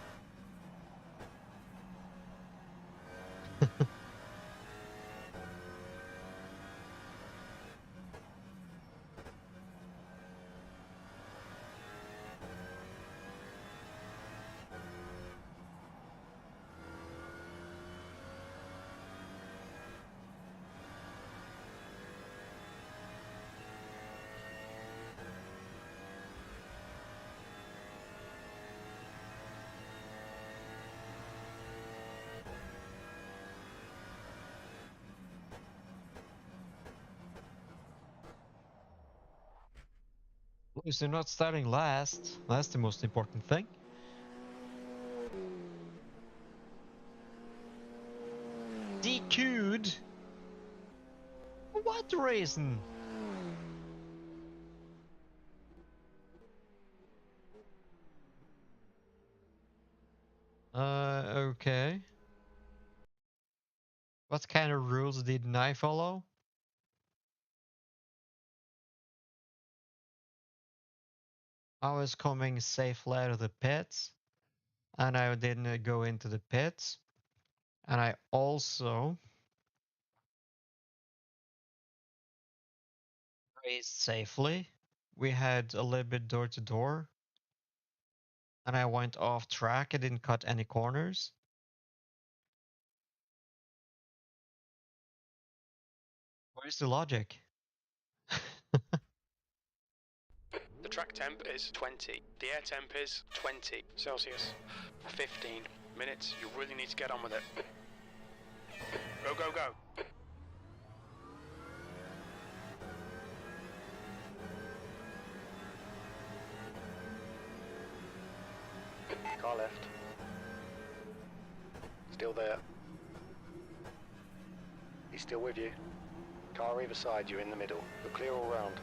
At least they're not starting last. That's the most important thing. DQ'd? For what reason? Okay. What kind of rules didn't I follow? I was coming safely out of the pits, and I didn't go into the pits, and I also raced safely. We had a little bit door to door, and I went off track. I didn't cut any corners. Where's the logic? The track temp is 20. The air temp is 20 Celsius. 15 minutes. You really need to get on with it. Go, go, go. Car left. Still there. He's still with you. Car either side, you're in the middle. You're clear all round.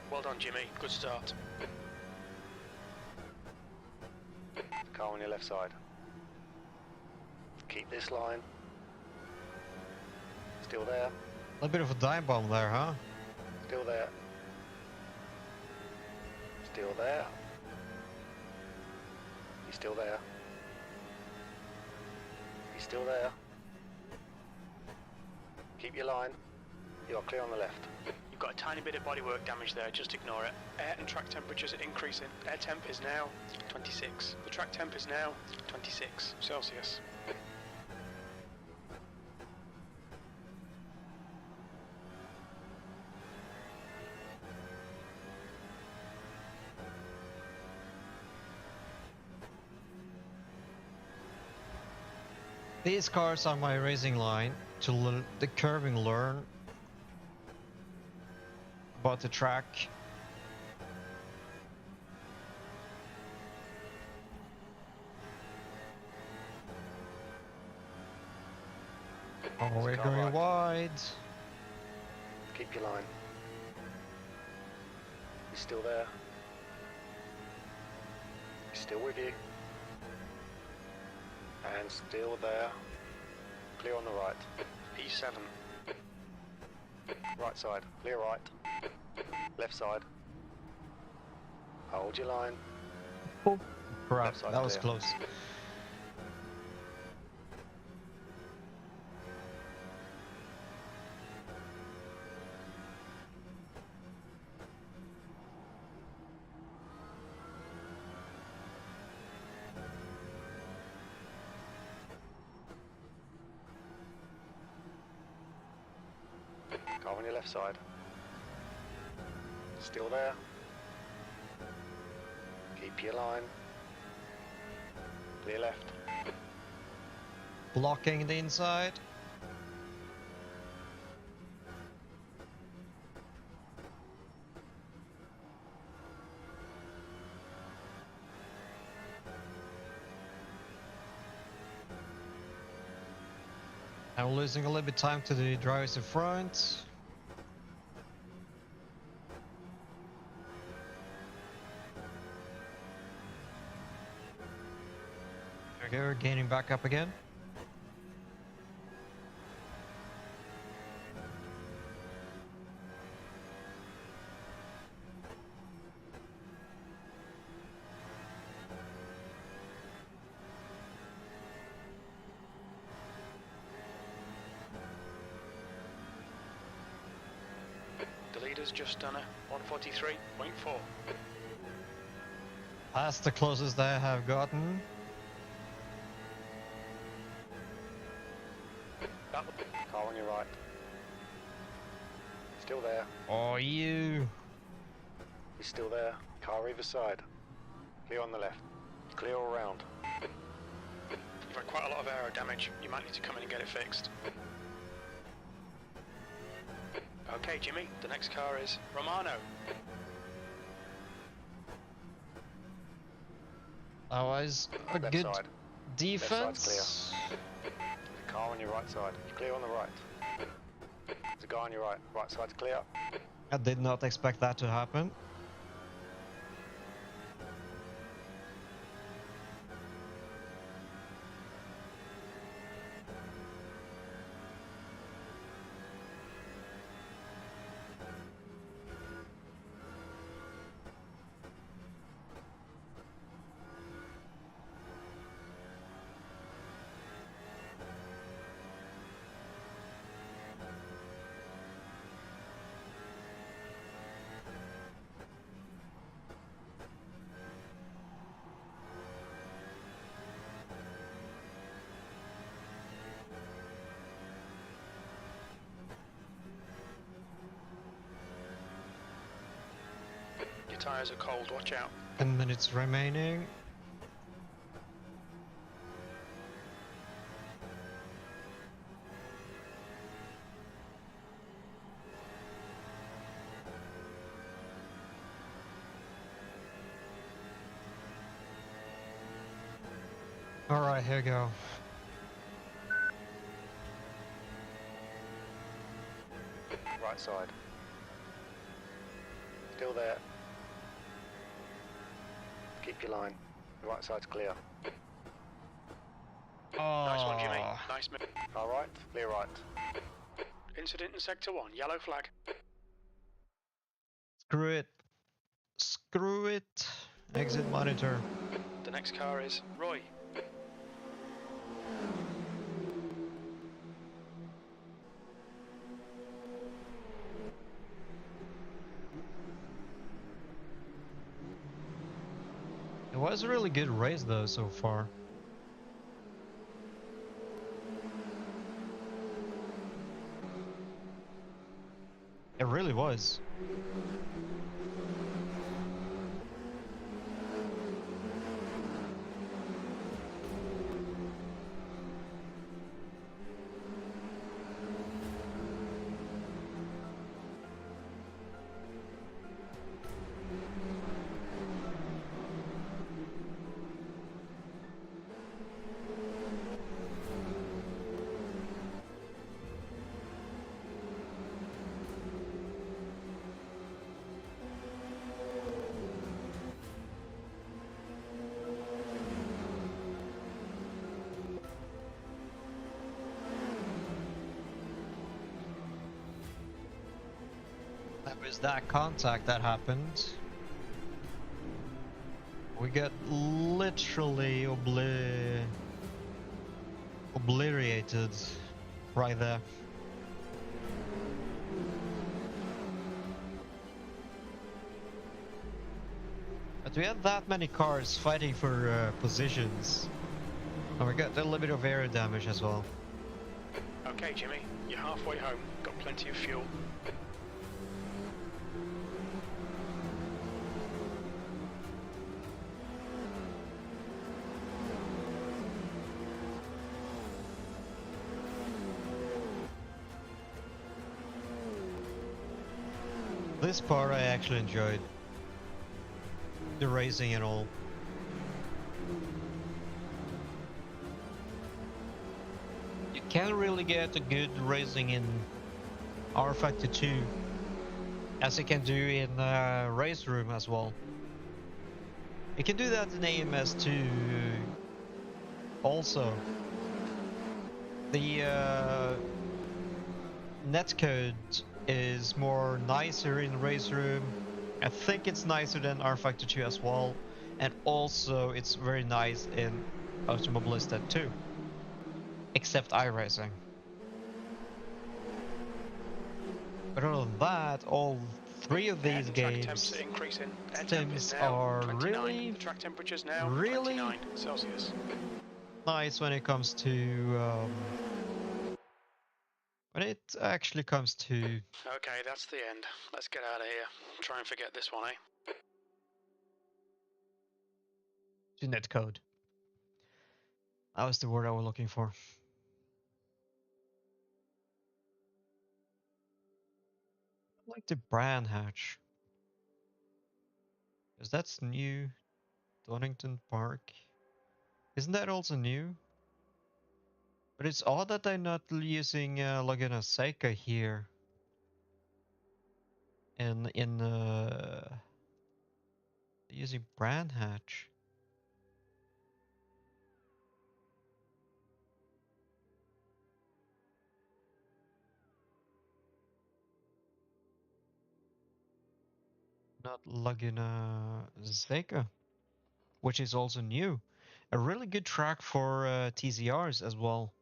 Well done, Jimmy. Good start. Car on your left side. Keep this line. Still there. A little bit of a dive bomb there, huh? Still there. Still there. He's still there. He's still there. Keep your line. You are clear on the left. You've got a tiny bit of bodywork damage there, just ignore it. Air and track temperatures are increasing. Air temp is now 26. The track temp is now 26 Celsius. These cars are my racing line to the curving learn about the track. Oh, we're Car going right. wide. Keep your line. He's still there. He's still with you. And still there. Clear on the right. E7. Right side. Clear right. Left side. Hold your line. Oh, crap, Left side that was clear. close. Car on your left side. Still there. Keep your line. Clear left. Blocking the inside. I'm losing a little bit time to the drivers in front. There we go, gaining back up again. The leader's just done a 143.4. That's the closest I have gotten. Car on your right. Still there. Oh, you. He's still there. Car either side. Clear on the left. Clear all round. You've had quite a lot of aero damage. You might need to come in and get it fixed. Okay, Jimmy, the next car is Romano. That was a Left good side. defense. There's a car on your right side. Clear on the right. There's a guy on your right. Right side's clear. I did not expect that to happen. Your tyres are cold, watch out. 10 minutes remaining. Alright, here we go. Right side. Still there. Keep your line. The right side's clear. Nice one, Jimmy. Nice move. All right. Clear right. Incident in Sector 1, yellow flag. Screw it. Screw it. Exit monitor. The next car is Roy. It was a really good race though so far. It really was. was that contact that happened. We got literally obliterated right there. But we had that many cars fighting for positions. And we got a little bit of air damage as well. Okay, Jimmy, you're halfway home. Got plenty of fuel. This part I actually enjoyed. The racing and all. You can't really get a good racing in R52 as you can do in Race Room as well. You can do that in AMS2 also. The netcode is more nicer in Race Room. I think it's nicer than R52 as well, and also it's very nice in Automobilista too, except iRacing. But other than that, all three of these games sims are really, track temperature's now really 29 Celsius. nice when it comes to when it actually comes to. Okay, that's the end. Let's get out of here. Try and forget this one, eh? To netcode. That was the word I was looking for. I like the brand hatch. Because that's new. Donington Park. Isn't that also new? But it's odd that they're not using Laguna Seca here. In using brand hatch. Not Laguna Seca, which is also new. A really good track for TZRs as well.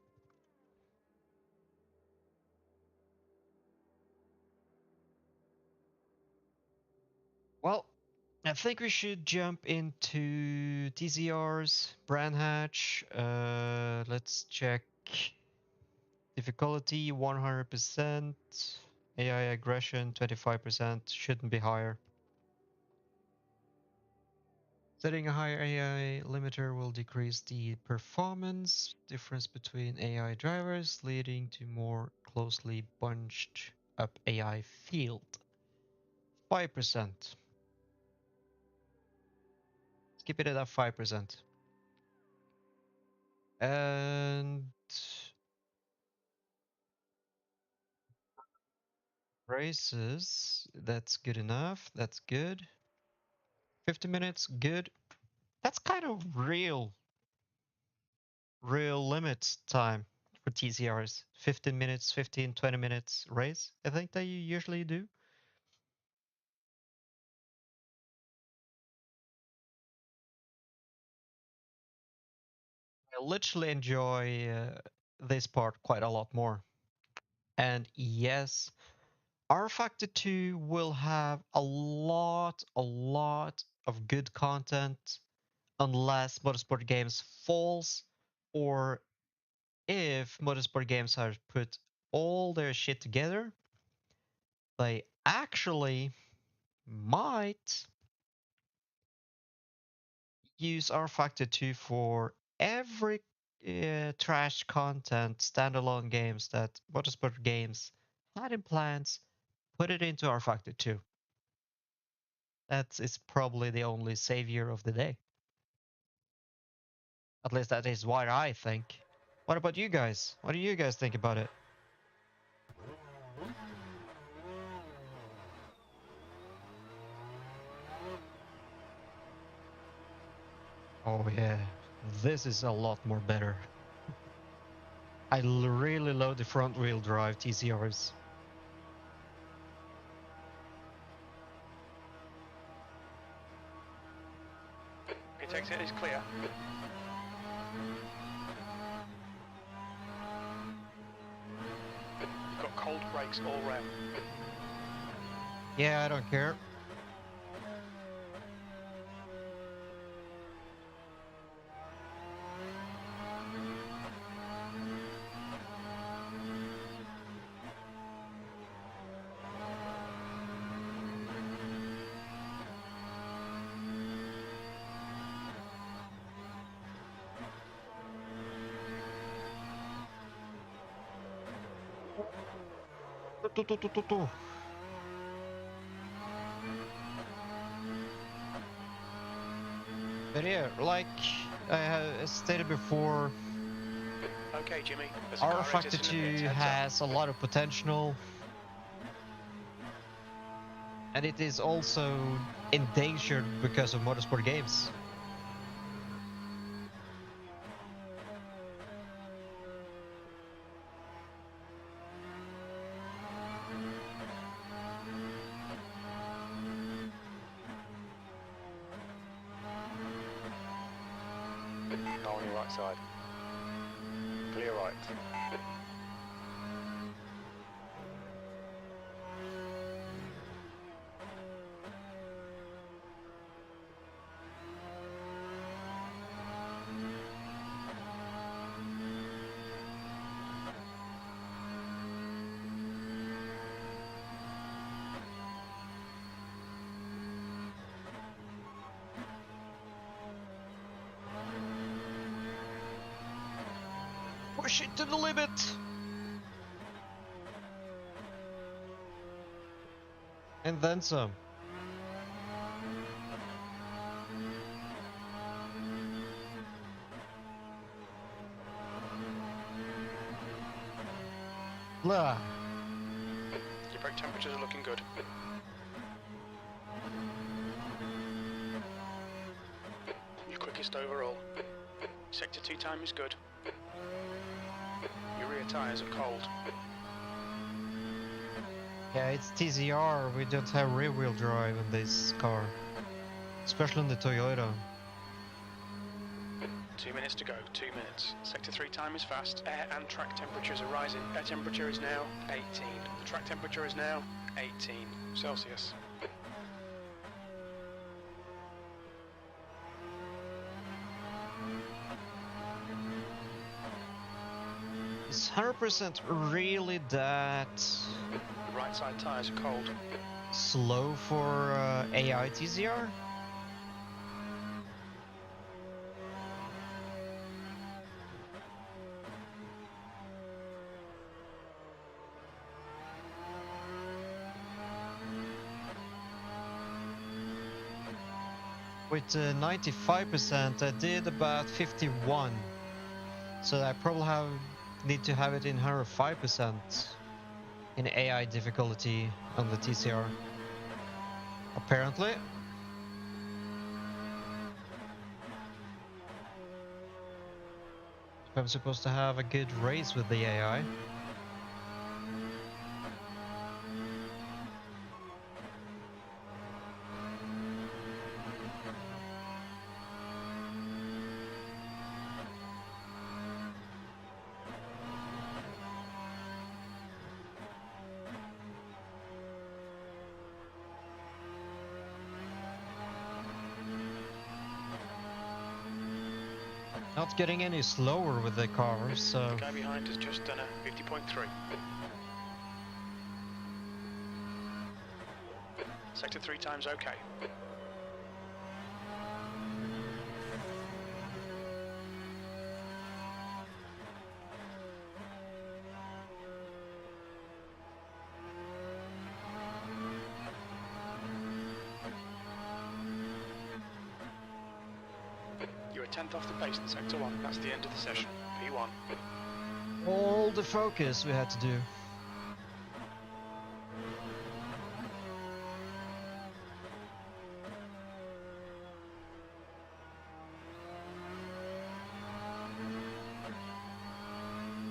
Well, I think we should jump into TZRs, brand hatch. Let's check difficulty 100%, AI aggression 25%, shouldn't be higher. Setting a higher AI limiter will decrease the performance difference between AI drivers, leading to more closely bunched up AI field. 5%. Keep it at that 5%. And races, that's good enough. That's good. 50 minutes, good. That's kind of real limit time for TCRs. 15 minutes, 15, 20 minutes race. I think that you usually do. I literally enjoy this part quite a lot more. And yes, R Factor 2 will have a lot of good content unless Motorsport Games falls, or if Motorsport Games have put all their shit together, they actually might use R Factor 2 for every trash content standalone games that Motorsport Games had in plans, put it into R Factor 2. That is probably the only savior of the day. At least that is what I think. What about you guys? What do you guys think about it? Oh yeah, this is a lot more better. I really love the front wheel drive TCRs. Pit exit is clear. You've got cold brakes all round. Yeah, I don't care. But yeah, like I have stated before, Okay, Jimmy. There's a car exit in the RF2 pit, heads up. has a lot of potential, and it is also endangered because of motorsport games. Car on your right side. Clear right. Push it to the limit! And then some. Blah. Your brake temperatures are looking good. Your quickest overall. Sector 2 time is good. Your rear tyres are cold. Yeah, it's TZR, we don't have rear wheel drive in this car. Especially in the Toyota. 2 minutes to go, 2 minutes. Sector 3 time is fast. Air and track temperatures are rising. Air temperature is now 18. The track temperature is now 18 Celsius. Is 100% really that The right side tyres are cold. slow for AI TZR? With 95%, I did about 51. So I probably need to have it in 105% in AI difficulty on the TCR. Apparently. I'm supposed to have a good race with the AI. Not getting any slower with the car, so... The guy behind has just done a 50.3. Sector 3 time's okay. You're a tenth off the pace in Sector 1. That's the end of the session. P1. All the focus we had to do.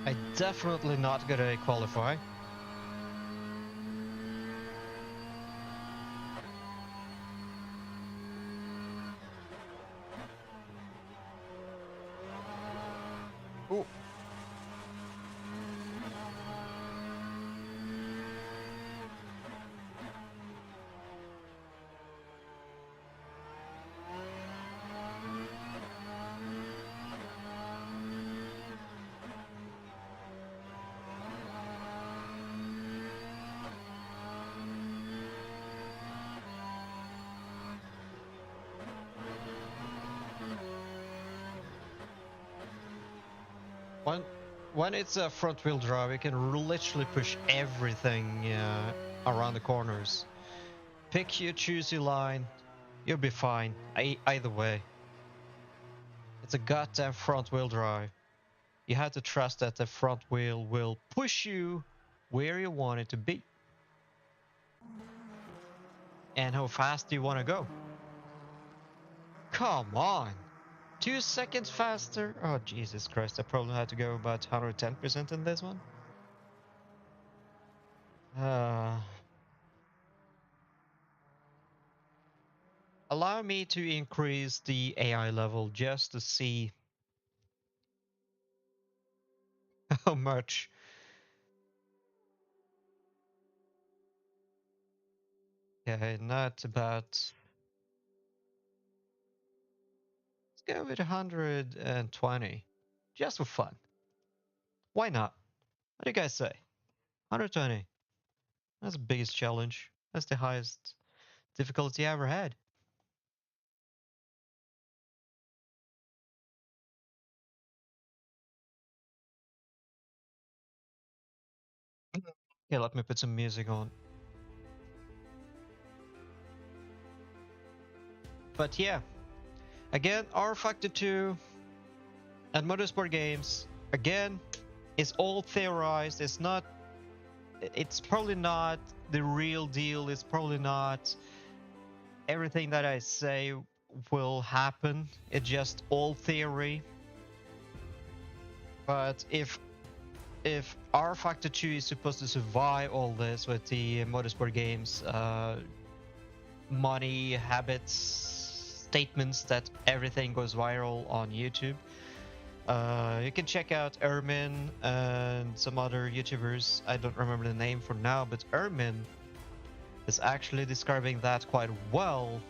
I definitely not gonna qualify. When when it's a front wheel drive, you can literally push everything around the corners. Pick your choose your line, you'll be fine. Either way, it's a goddamn front wheel drive. You have to trust that the front wheel will push you where you want it to be. And how fast do you want to go? Come on! 2 seconds faster? Oh, Jesus Christ, I probably had to go about 110% in this one. Allow me to increase the AI level just to see how much. Okay, not about. Let's go with 120. Just for fun. Why not? What do you guys say? 120. That's the biggest challenge. That's the highest difficulty I ever had. Okay, let me put some music on. But yeah, again, R-Factor 2 and motorsport games, again, it's all theorized. It's probably not the real deal. It's probably not everything that I say will happen. It's just all theory. But if R-Factor 2 is supposed to survive all this with the motorsport games, money, habits, statements that everything goes viral on YouTube, you can check out Ermin and some other YouTubers. I don't remember the name for now, but Ermin is actually describing that quite well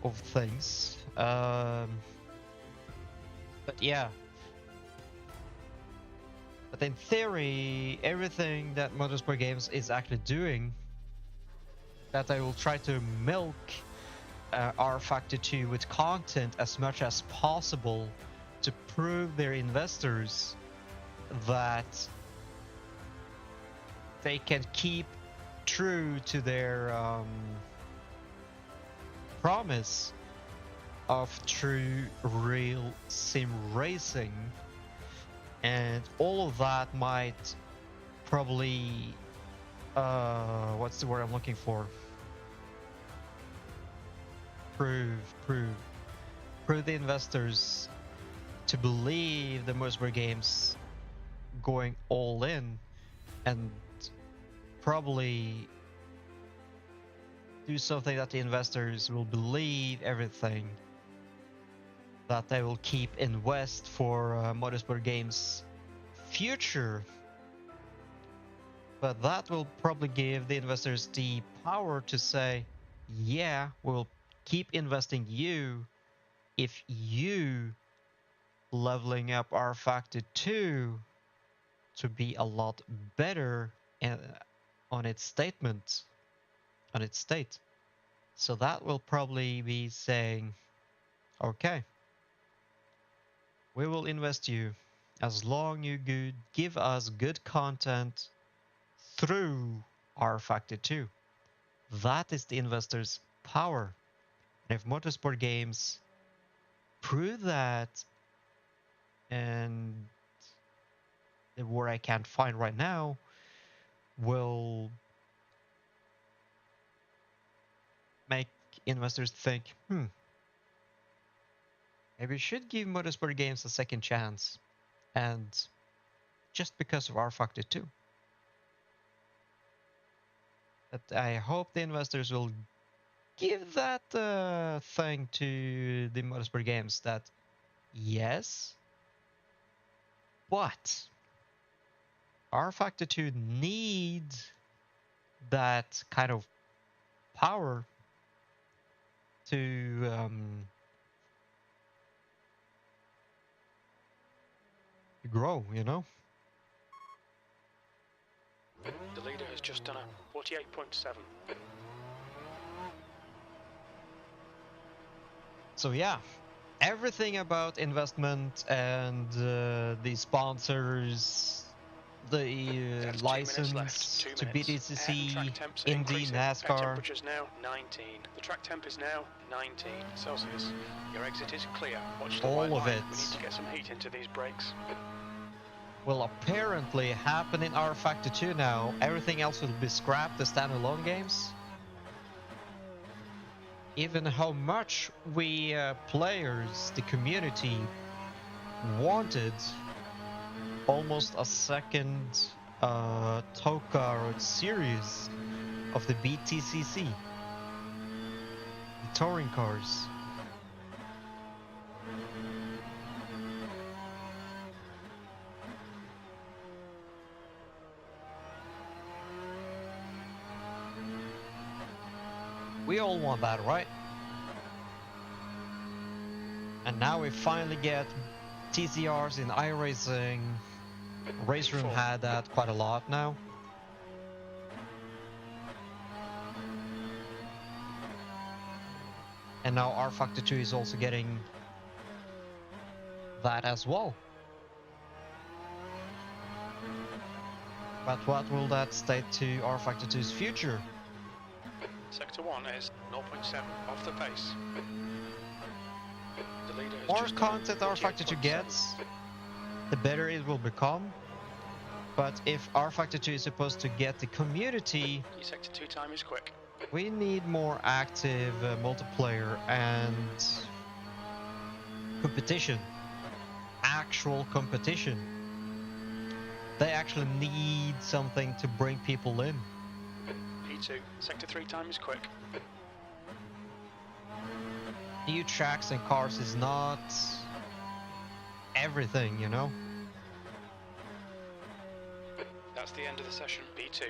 of things. But yeah. But in theory, everything that motorsport games is actually doing, that I will try to milk R-Factor 2 with content as much as possible to prove their investors that they can keep true to their promise of true real sim racing. And all of that might probably, what's the word I'm looking for? Prove the investors to believe the motorsport games going all in, and probably do something that the investors will believe everything, that they will keep invest for motorsport games future. But that will probably give the investors the power to say, yeah, we'll keep investing you if you leveling up R-Factor 2 to be a lot better on its statement, on its state. So that will probably be saying, okay, we will invest you as long you give us good content through R-Factor 2. That is the investor's power. And if motorsport games prove that, and the word I can't find right now will make investors think, maybe we should give motorsport games a second chance. And just because of R-Factor 2. But I hope the investors will give that thing to the motorsport games that, yes, but R-Factor 2 needs that kind of power to grow, you know? The leader has just done a 48.7. So yeah, everything about investment and the sponsors, the That's 2 minutes license left. 2 to minutes. Air and track BTCC, temps are Indy, increasing. Air NASCAR. temperature's now 19. The track temp is now 19 Celsius. Your exit is clear. Watch the All white of line. it. We need to get some heat into these brakes. Will apparently happen in R Factor 2 now. Everything else will be scrapped, the standalone games. Even how much we players, the community, wanted almost a second Toka series of the BTCC, the touring cars. We all want that, right? And now we finally get TCRs in iRacing. Race Room had that quite a lot now. And now R Factor 2 is also getting that as well. But what will that state to R Factor 2's future? Sector 1 is 0.7 off the pace. The leader has More just content R Factor 2 gets, the better it will become. But if R Factor 2 is supposed to get the community, Your Sector 2 time is quick. we need more active multiplayer and competition. Actual competition. They actually need something to bring people in. P2, Sector 3 time is quick. New tracks and cars is not everything, you know? That's the end of the session, B2.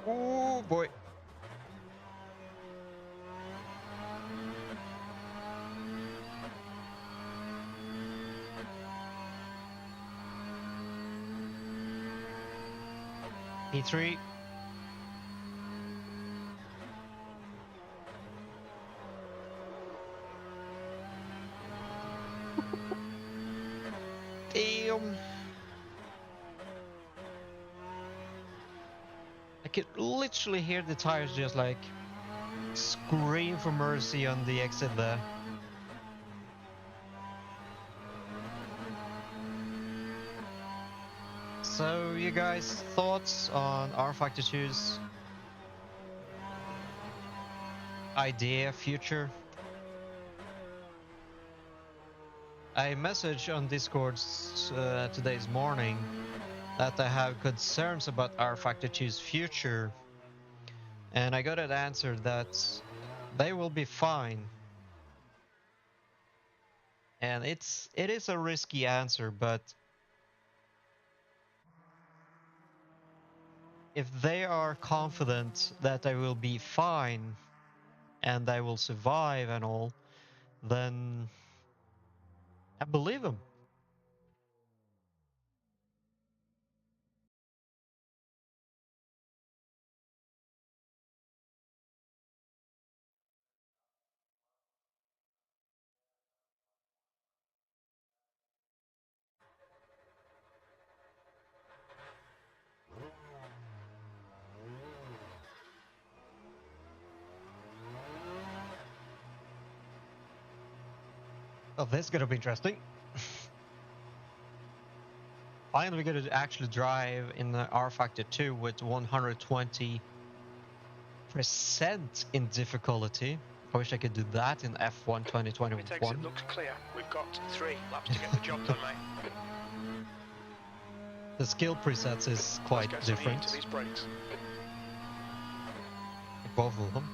Oh boy. P3. Damn. I could literally hear the tires just like scream for mercy on the exit there. So, you guys, thoughts on R Factor 2's idea, future? I messaged on Discord today's morning that I have concerns about R Factor 2's future, and I got an answer that they will be fine. And it is a risky answer, but if they are confident that they will be fine and they will survive and all, then I believe them. Oh, this is gonna be interesting. Finally gonna actually drive in the R Factor 2 with 120% in difficulty. I wish I could do that in F1 2021. It exit looks clear. We've got 3 laps to get the job done, mate. The skill presets is quite Let's get some heat different. into these brakes. Both of them.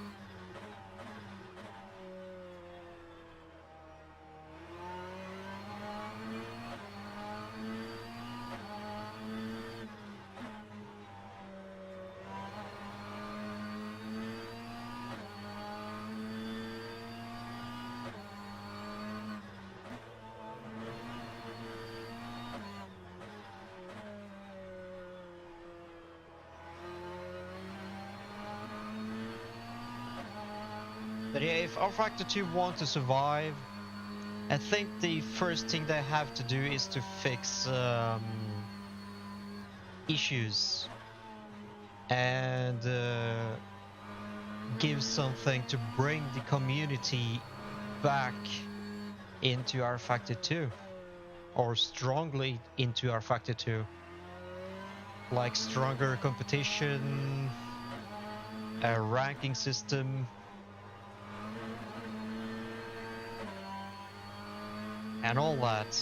But yeah, if R Factor 2 want to survive, I think the first thing they have to do is to fix issues and give something to bring the community back into R Factor 2, or strongly into R Factor 2, like stronger competition, a ranking system, and all that.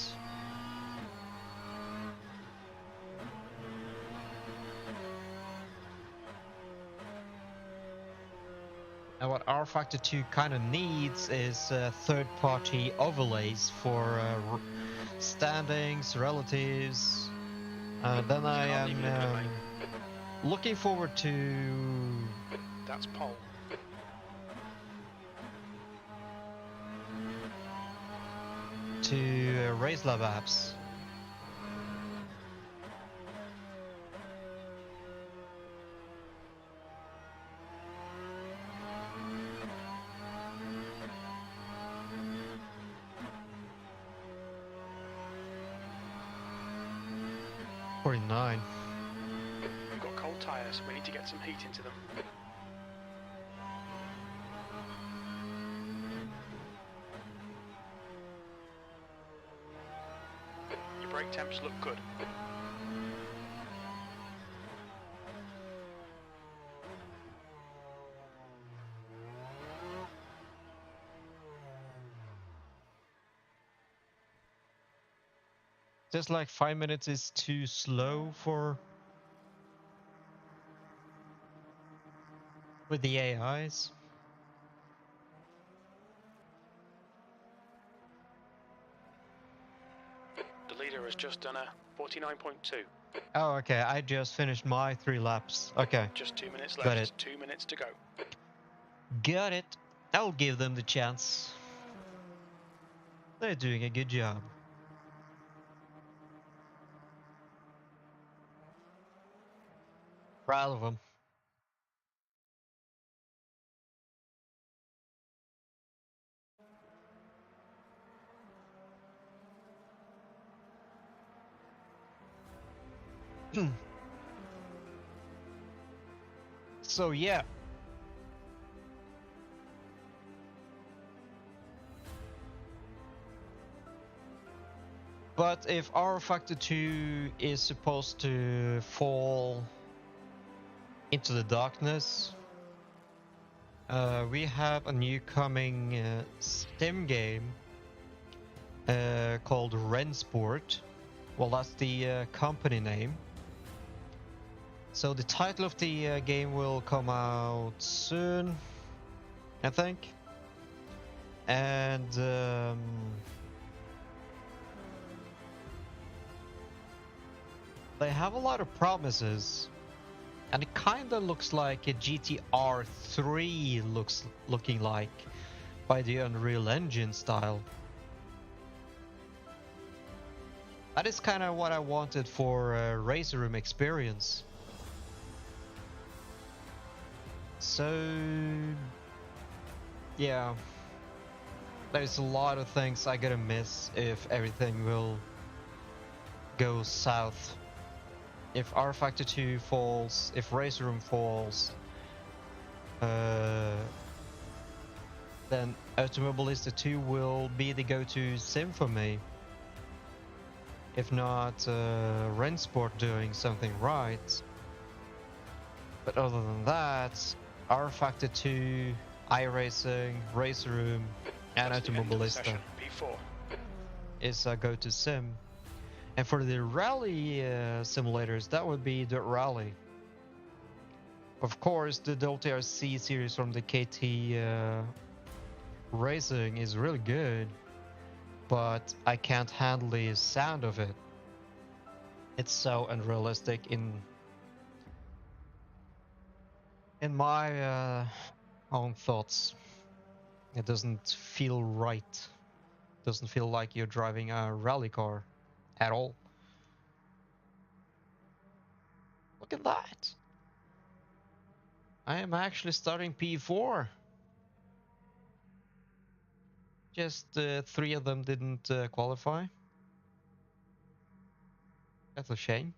And what R Factor 2 kind of needs is third-party overlays for standings, relatives. Then I Can't leave am you in it, mate. looking forward to That's pole. Race Lab apps. '49. We've got cold tyres. We need to get some heat into them. Your brake temps look good. Just like 5 minutes is too slow for with the AIs. The leader has just done a 49.2. Oh, okay. I just finished my 3 laps. Okay, Just 2 minutes left. got it. 2 minutes to go. Got it. I'll give them the chance. They're doing a good job. Proud of them. So yeah. But if R Factor 2 is supposed to fall into the darkness, we have a new coming sim game called Rensport. Well, that's the company name. So the title of the game will come out soon, I think. And they have a lot of promises, and it kind of looks like a GTR 3 looking like by the Unreal Engine style. That is kind of what I wanted for a Racer Room experience. So yeah, there's a lot of things I gotta miss if everything will go south. If R Factor 2 falls, if Racer Room falls, then Automobilista 2 will be the go-to sim for me. If not Rensport doing something right. But other than that, R Factor 2, iRacing, Racer Room, and Automobilista P4 is a go-to sim. And for the rally simulators, that would be Dirt Rally. Of course, the WRC series from the KT Racing is really good, but I can't handle the sound of it. It's so unrealistic in my own thoughts. It doesn't feel right. Doesn't feel like you're driving a rally car at all. Look at that. I am actually starting P4. Just 3 of them didn't qualify. That's a shame.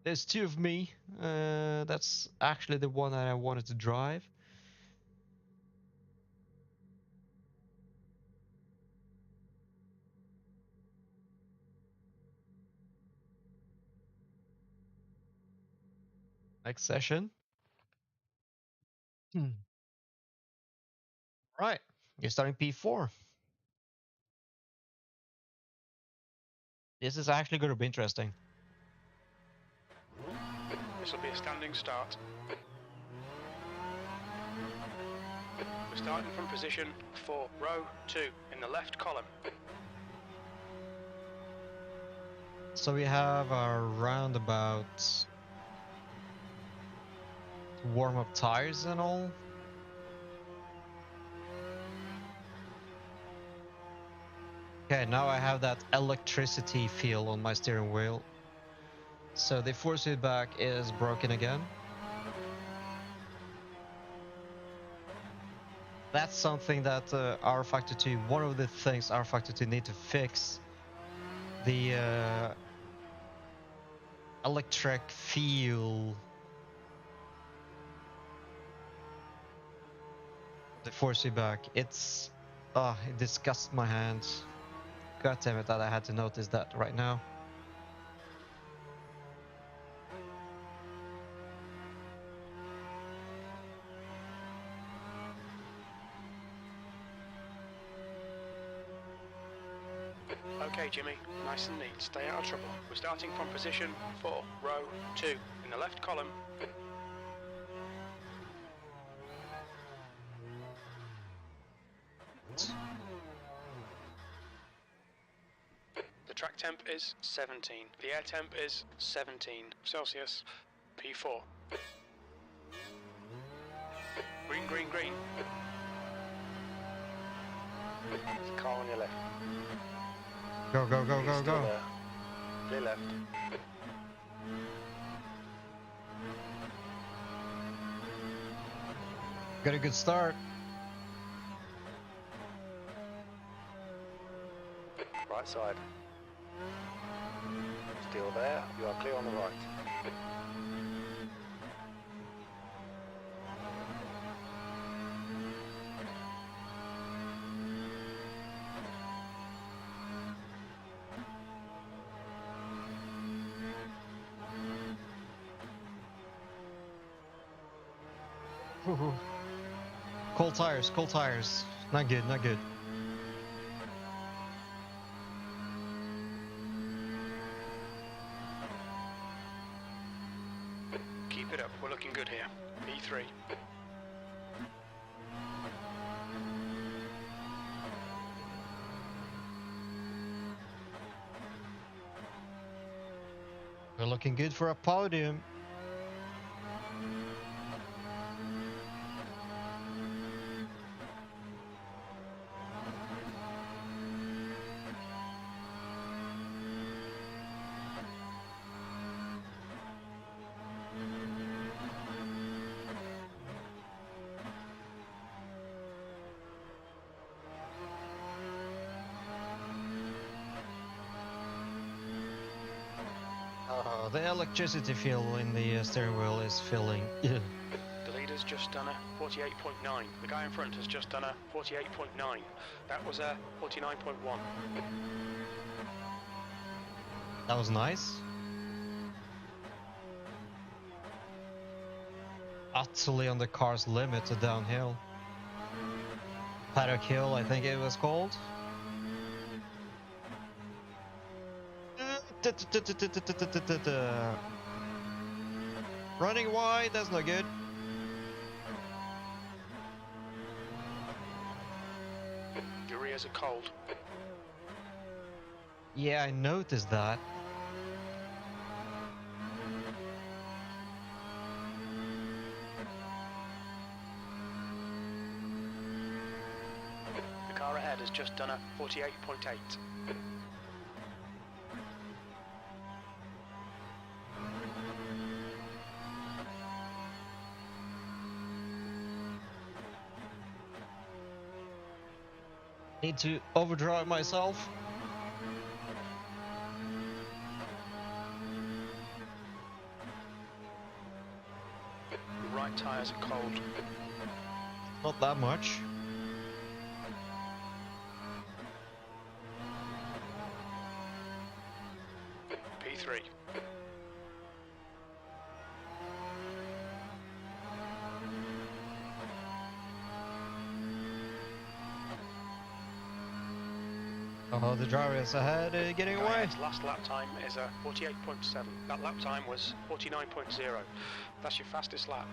There's 2 of me. That's actually the one that I wanted to drive. Next session. Right, you're starting P4. This is actually going to be interesting. This will be a standing start. We're starting from position 4, row 2, in the left column. So we have our roundabout warm up tires and all. Okay, now I have that electricity feel on my steering wheel. So the force feedback is broken again. That's something that R-Factor 2, one of the things R-Factor 2 need to fix. The electric feel. The force feedback. It's... it disgusts my hands. God damn it that I had to notice that right now. Okay, Jimmy, nice and neat. Stay out of trouble. We're starting from position 4, row 2, in the left column. The track temp is 17. The air temp is 17 Celsius. P4. Green, green, green. There's a car on your left. Go, go, go, He's go, still go. there. Clear left. Got a good start. Right side. Still there. You are clear on the right. Cold tires, cold tires. Not good, not good. Keep it up, we're looking good here. P3. We're looking good for a podium. The electricity feel in the steering wheel is feeling. The leader's just done a 48.9. The guy in front has just done a 48.9. That was a 49.1. That was nice. Utterly on the car's limit to downhill. Paddock Hill, I think it was called. Running wide, that's not good. Your rears are cold. Yeah, I noticed that. The car ahead has just done a 48.8. Need to overdrive myself. Your right tyres are cold. Not that much. P3. Oh, the driver is ahead, getting away. His last lap time is a 48.7. That lap time was 49.0. That's your fastest lap.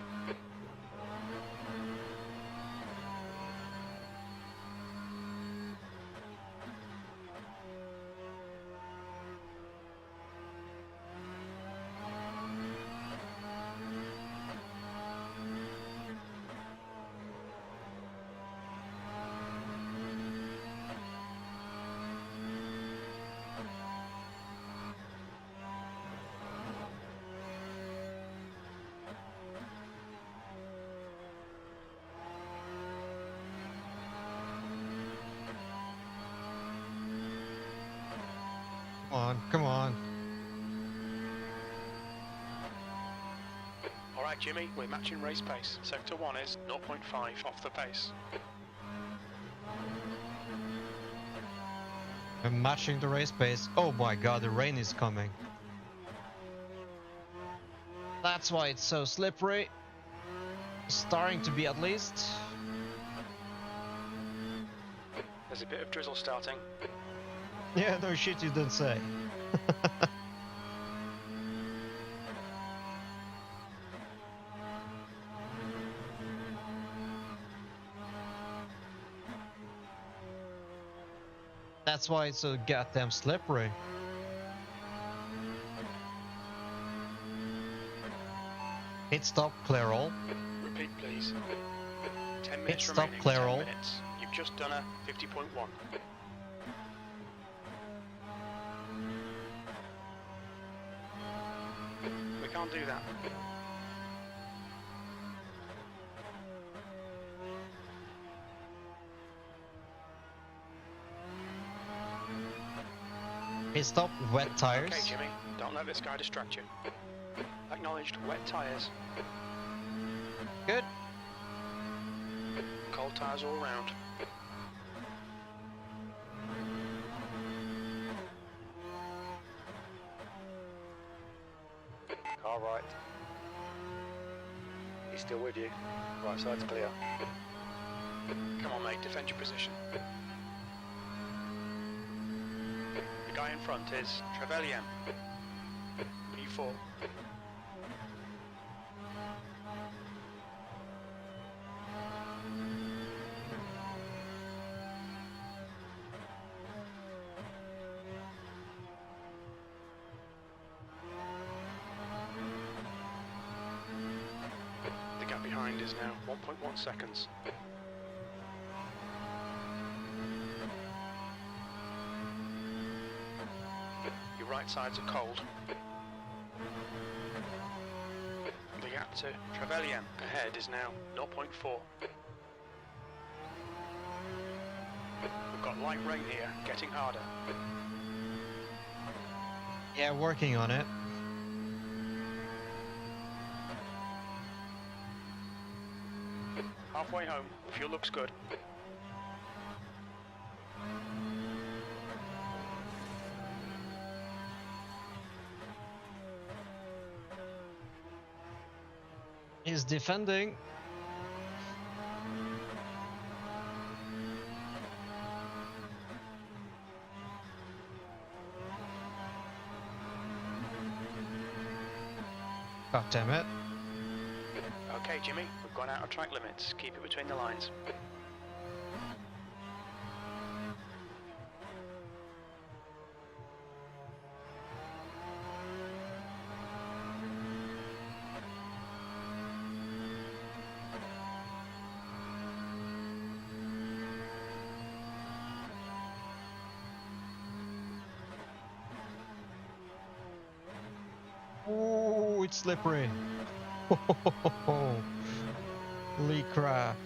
Come on, come on. Alright Jimmy, we're matching race pace. Sector 1 is 0.5 off the pace. I'm matching the race pace. Oh my god, the rain is coming. That's why it's so slippery. Starting to be at least. There's a bit of drizzle starting. Yeah, no shit you don't say. That's why it's so goddamn slippery. Hit stop, clear all. Repeat please. 10 Hit minutes stop, remaining. clear 10 all. minutes. You've just done a 50.1. We can't do that. Hit stop, wet tires. Okay Jimmy, don't let this guy distract you. Acknowledged, wet tyres. Good. Cold tyres all round. Car right. He's still with you. Right side's clear. Come on mate, defend your position. The guy in front is Trevelyan. P4. The gap behind is now 1.1 seconds. Your right sides are cold. The gap to Trevelyan ahead is now 0.4. We've got light rain here, getting harder. Yeah, working on it. Halfway home, fuel looks good. He's defending. God damn it. Okay, Jimmy, we've gone out of track limits. Keep it between the lines. Oh, it's slippery. Holy crap.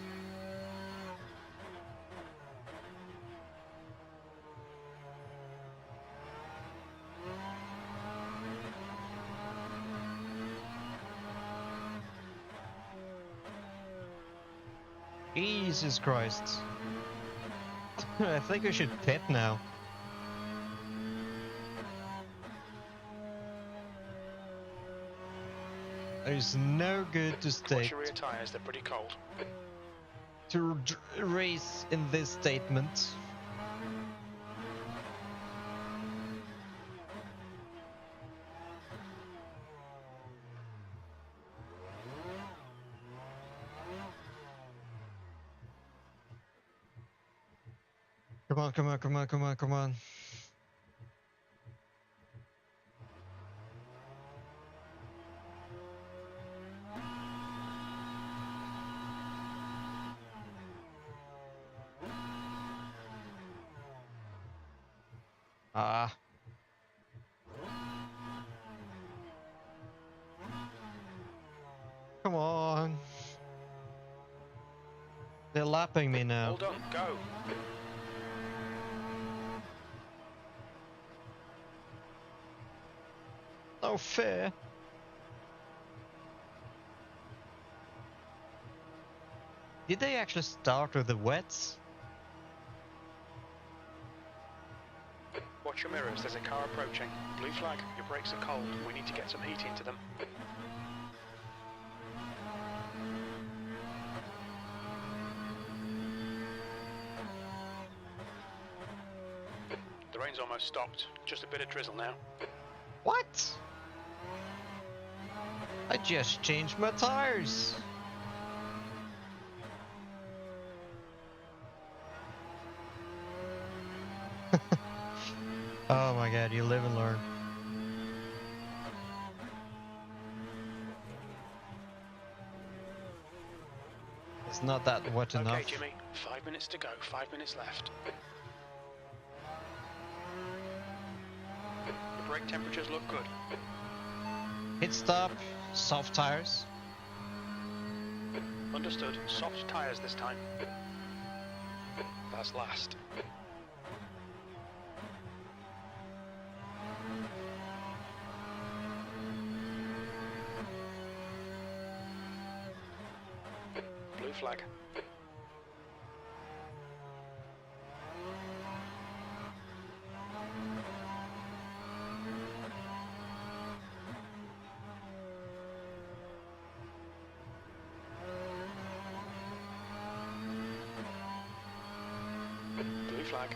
Jesus Christ. I think we should pit now. There's no good to Watch state your rear tyres, they're pretty cold. to race in this statement. Come on, come on, come on, come on, come on. Ah. Come on. They're lapping me now. All done, go. No fair. Did they actually start with the wets? Watch your mirrors, there's a car approaching. Blue flag, your brakes are cold. We need to get some heat into them. The rain's almost stopped. Just a bit of drizzle now. What? I just changed my tires. Oh my god, you live and learn. It's not that wet enough. Okay, Jimmy, 5 minutes to go, 5 minutes left. Your brake temperatures look good. Pit stop, soft tires. Understood. Soft tyres this time. That's last. Blue flag. Blue flag.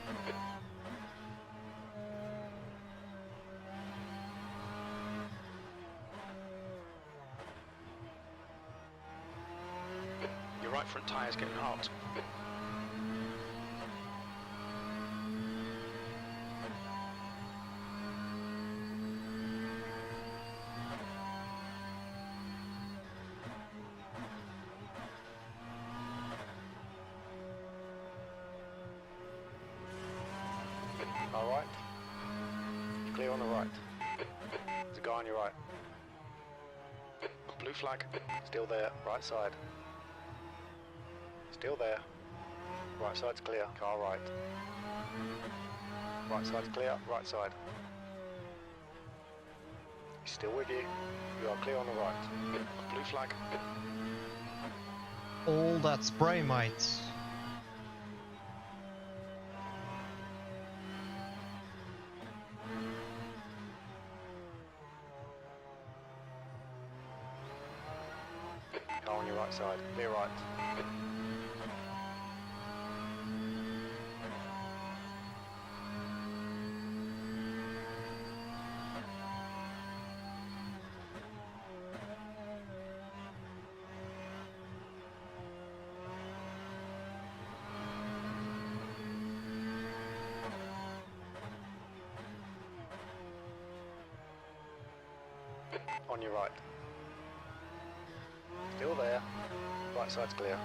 Your right front tyre's getting hot. All right. Clear on the right. There's a guy on your right. Blue flag. Still there. Right side. Still there. Right side's clear. Car right. Right side's clear. Right side. He's still with you. You are clear on the right. Blue flag. All that spray, mate. Car on your right side. Clear right. On your right. Still there. Right side's clear.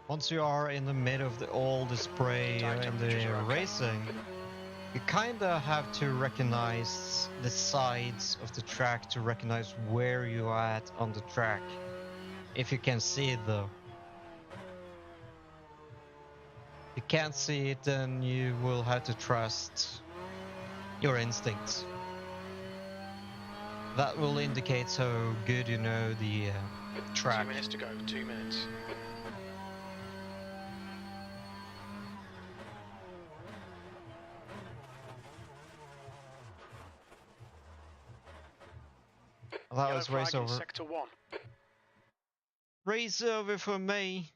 Once you are in the middle of all the spray Tire in temperatures the are okay. racing, you kinda have to recognize the sides of the track to recognize where you are at on the track. If you can see it though. If you can't see it, then you will have to trust your instincts. That will indicate how good you know the track. 2 minutes to go, 2 minutes. That Yellow was race flag in over. sector 1. Race over for me.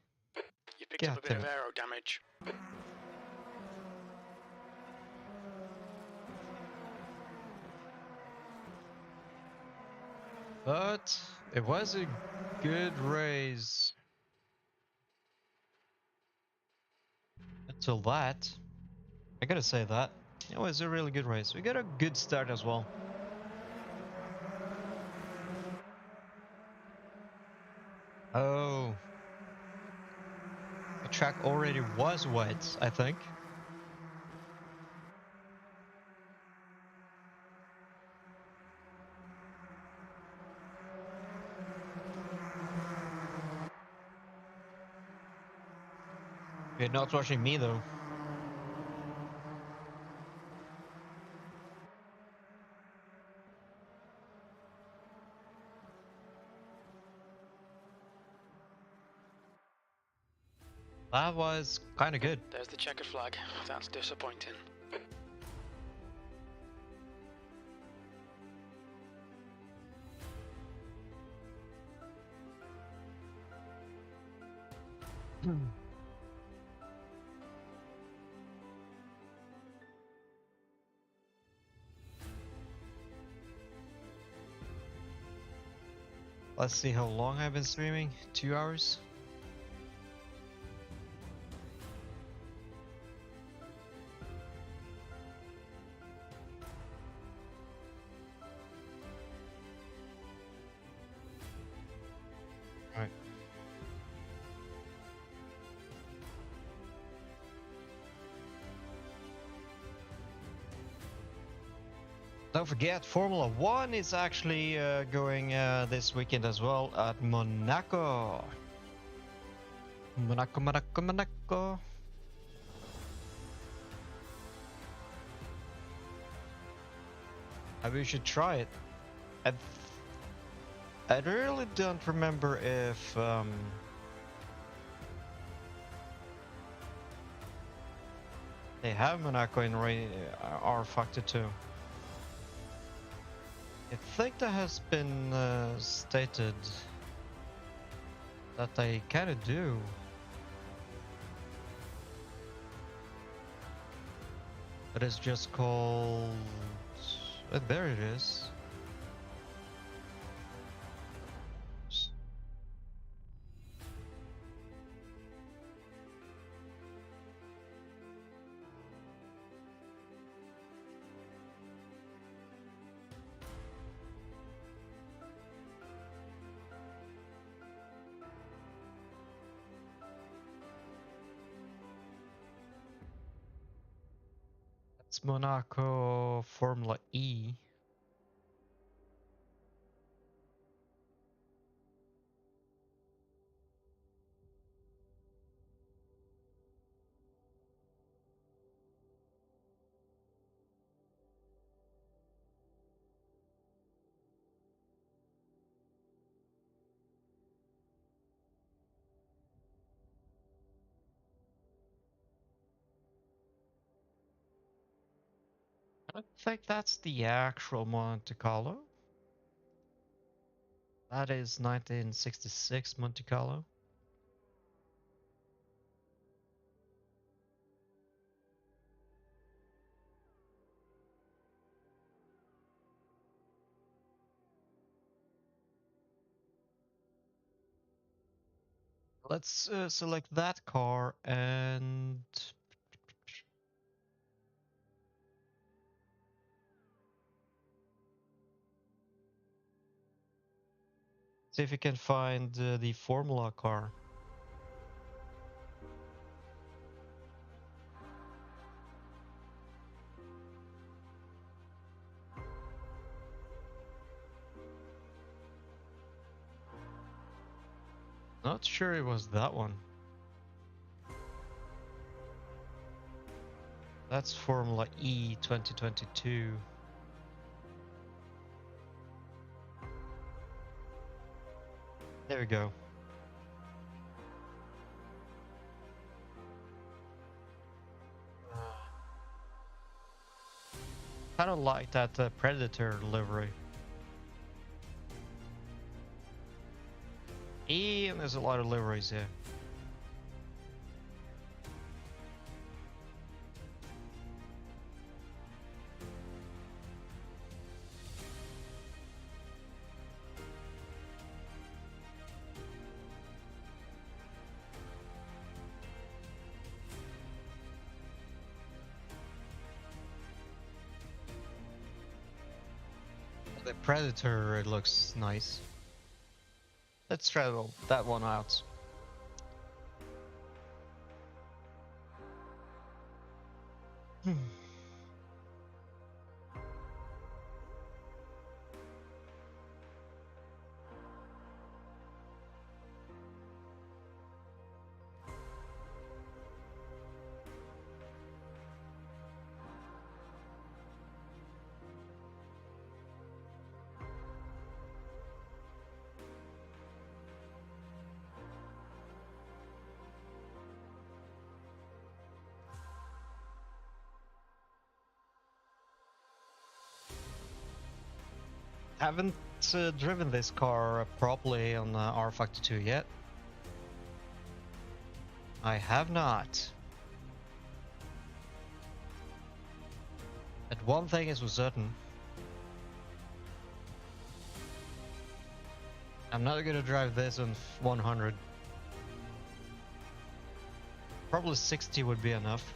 You picked up God a bit damn of it. aero damage. But it was a good race. Until that. I gotta say that. It was a really good race. We got a good start as well. Oh. The track already was wet, I think. You're not watching me though. That was kinda good. There's the checkered flag. That's disappointing. Let's see how long I've been streaming. 2 hours? Alright. Don't forget, Formula 1 is actually going this weekend as well at Monaco. Monaco. Maybe we should try it. I really don't remember if they have Monaco in R Factor 2. I think that has been stated that they kinda do. But it's just called... there it is. It's Monaco Formula E. I think that's the actual Monte Carlo. That is 1966 Monte Carlo. Let's select that car and see if we can find the Formula car. Not sure it was that one. That's Formula E 2022. There we go. Kind of like that Predator livery. And there's a lot of liveries here. The Predator, it looks nice. Let's try that one out. Haven't driven this car properly on RF2 yet. I have not. But one thing is for certain. I'm not gonna drive this on 100. Probably 60 would be enough.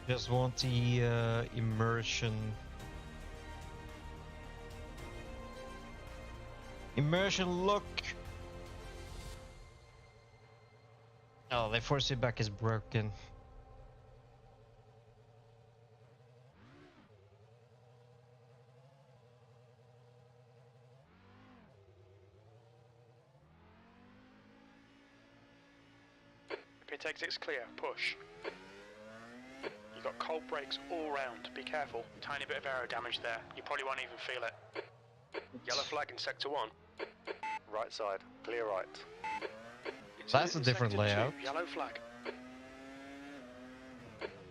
Just want the immersion look. Oh, the force feedback is broken. Phanteks, it's clear. Push. You've got cold brakes all round. Be careful. Tiny bit of aero damage there. You probably won't even feel it. Yellow flag in sector 1. Right side, clear right. That's a different layout. Yellow flag.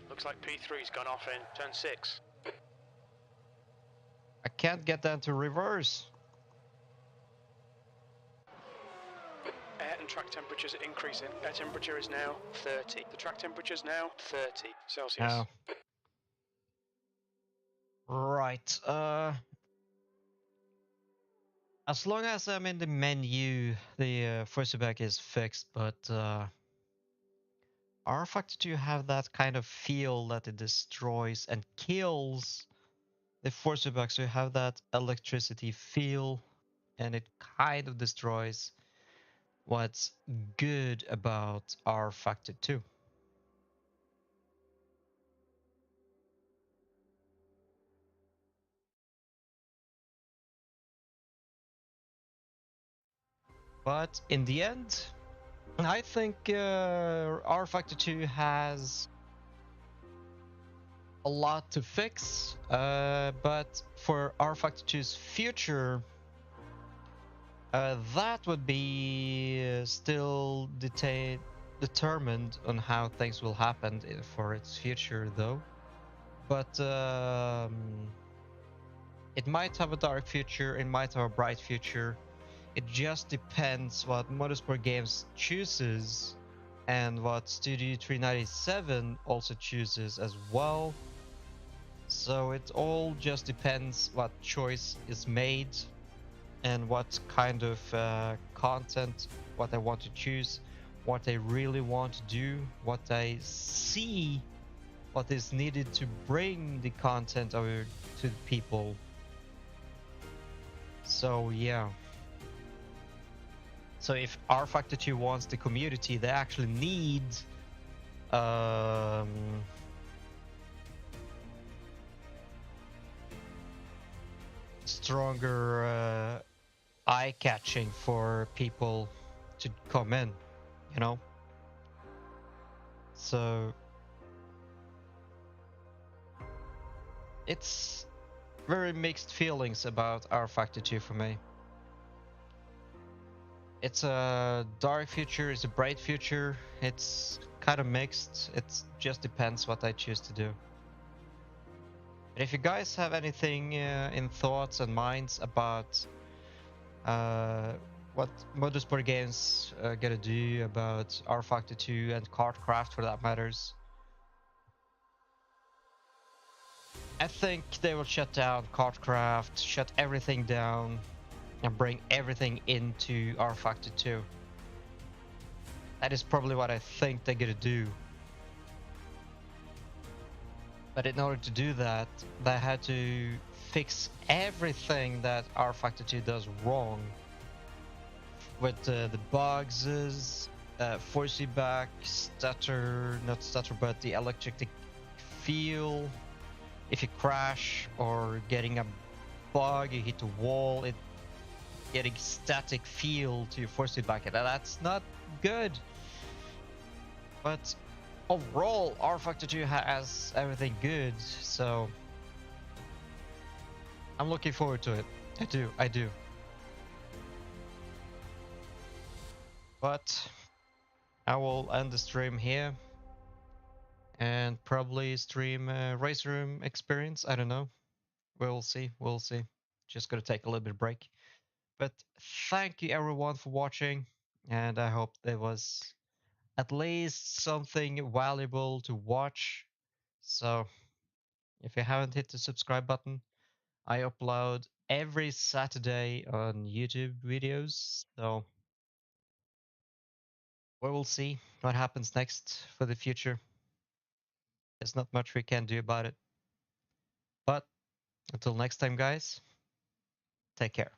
Looks like P3's gone off in turn 6. I can't get that to reverse. Air and track temperatures are increasing. Air temperature is now 30. The track temperature is now 30 Celsius. Oh. Right. As long as I'm in the menu, the force feedback is fixed, but RF2 have that kind of feel that it destroys and kills the force feedback, so you have that electricity feel, and it kind of destroys what's good about RF2. But in the end, I think RF2 has a lot to fix, but for RF2's future, that would be still determined on how things will happen for its future, though. But it might have a dark future, it might have a bright future. It just depends what Motorsport Games chooses and what Studio 397 also chooses as well. So it all just depends what choice is made and what kind of content, what I want to choose, what I really want to do, what I see, what is needed to bring the content over to the people. So yeah. So if RF2 wants the community, they actually need stronger eye-catching for people to come in, you know? So it's very mixed feelings about our Factor 2 for me. It's a dark future, it's a bright future, it's kind of mixed, it just depends what I choose to do. And if you guys have anything in thoughts and minds about what motorsport games gonna do about R Factor 2 and Kartcraft for that matters, I think they will shut down Kartcraft, shut everything down, and bring everything into R Factor 2. That is probably what I think they're gonna do. But in order to do that, they had to fix everything that R Factor 2 does wrong. With the bugs, force feedback, stutter, not stutter, but the electric feel. If you crash or getting a bug, you hit the wall, it getting static feel to your force feedback, and that's not good. But overall, R Factor 2 has everything good, so I'm looking forward to it. I do. But I will end the stream here and probably stream a race room experience. I don't know. We'll see. Just gonna take a little bit of break. But thank you everyone for watching, and I hope there was at least something valuable to watch. So if you haven't hit the subscribe button, I upload every Saturday on YouTube videos. So we will see what happens next for the future. There's not much we can do about it. But until next time, guys, take care.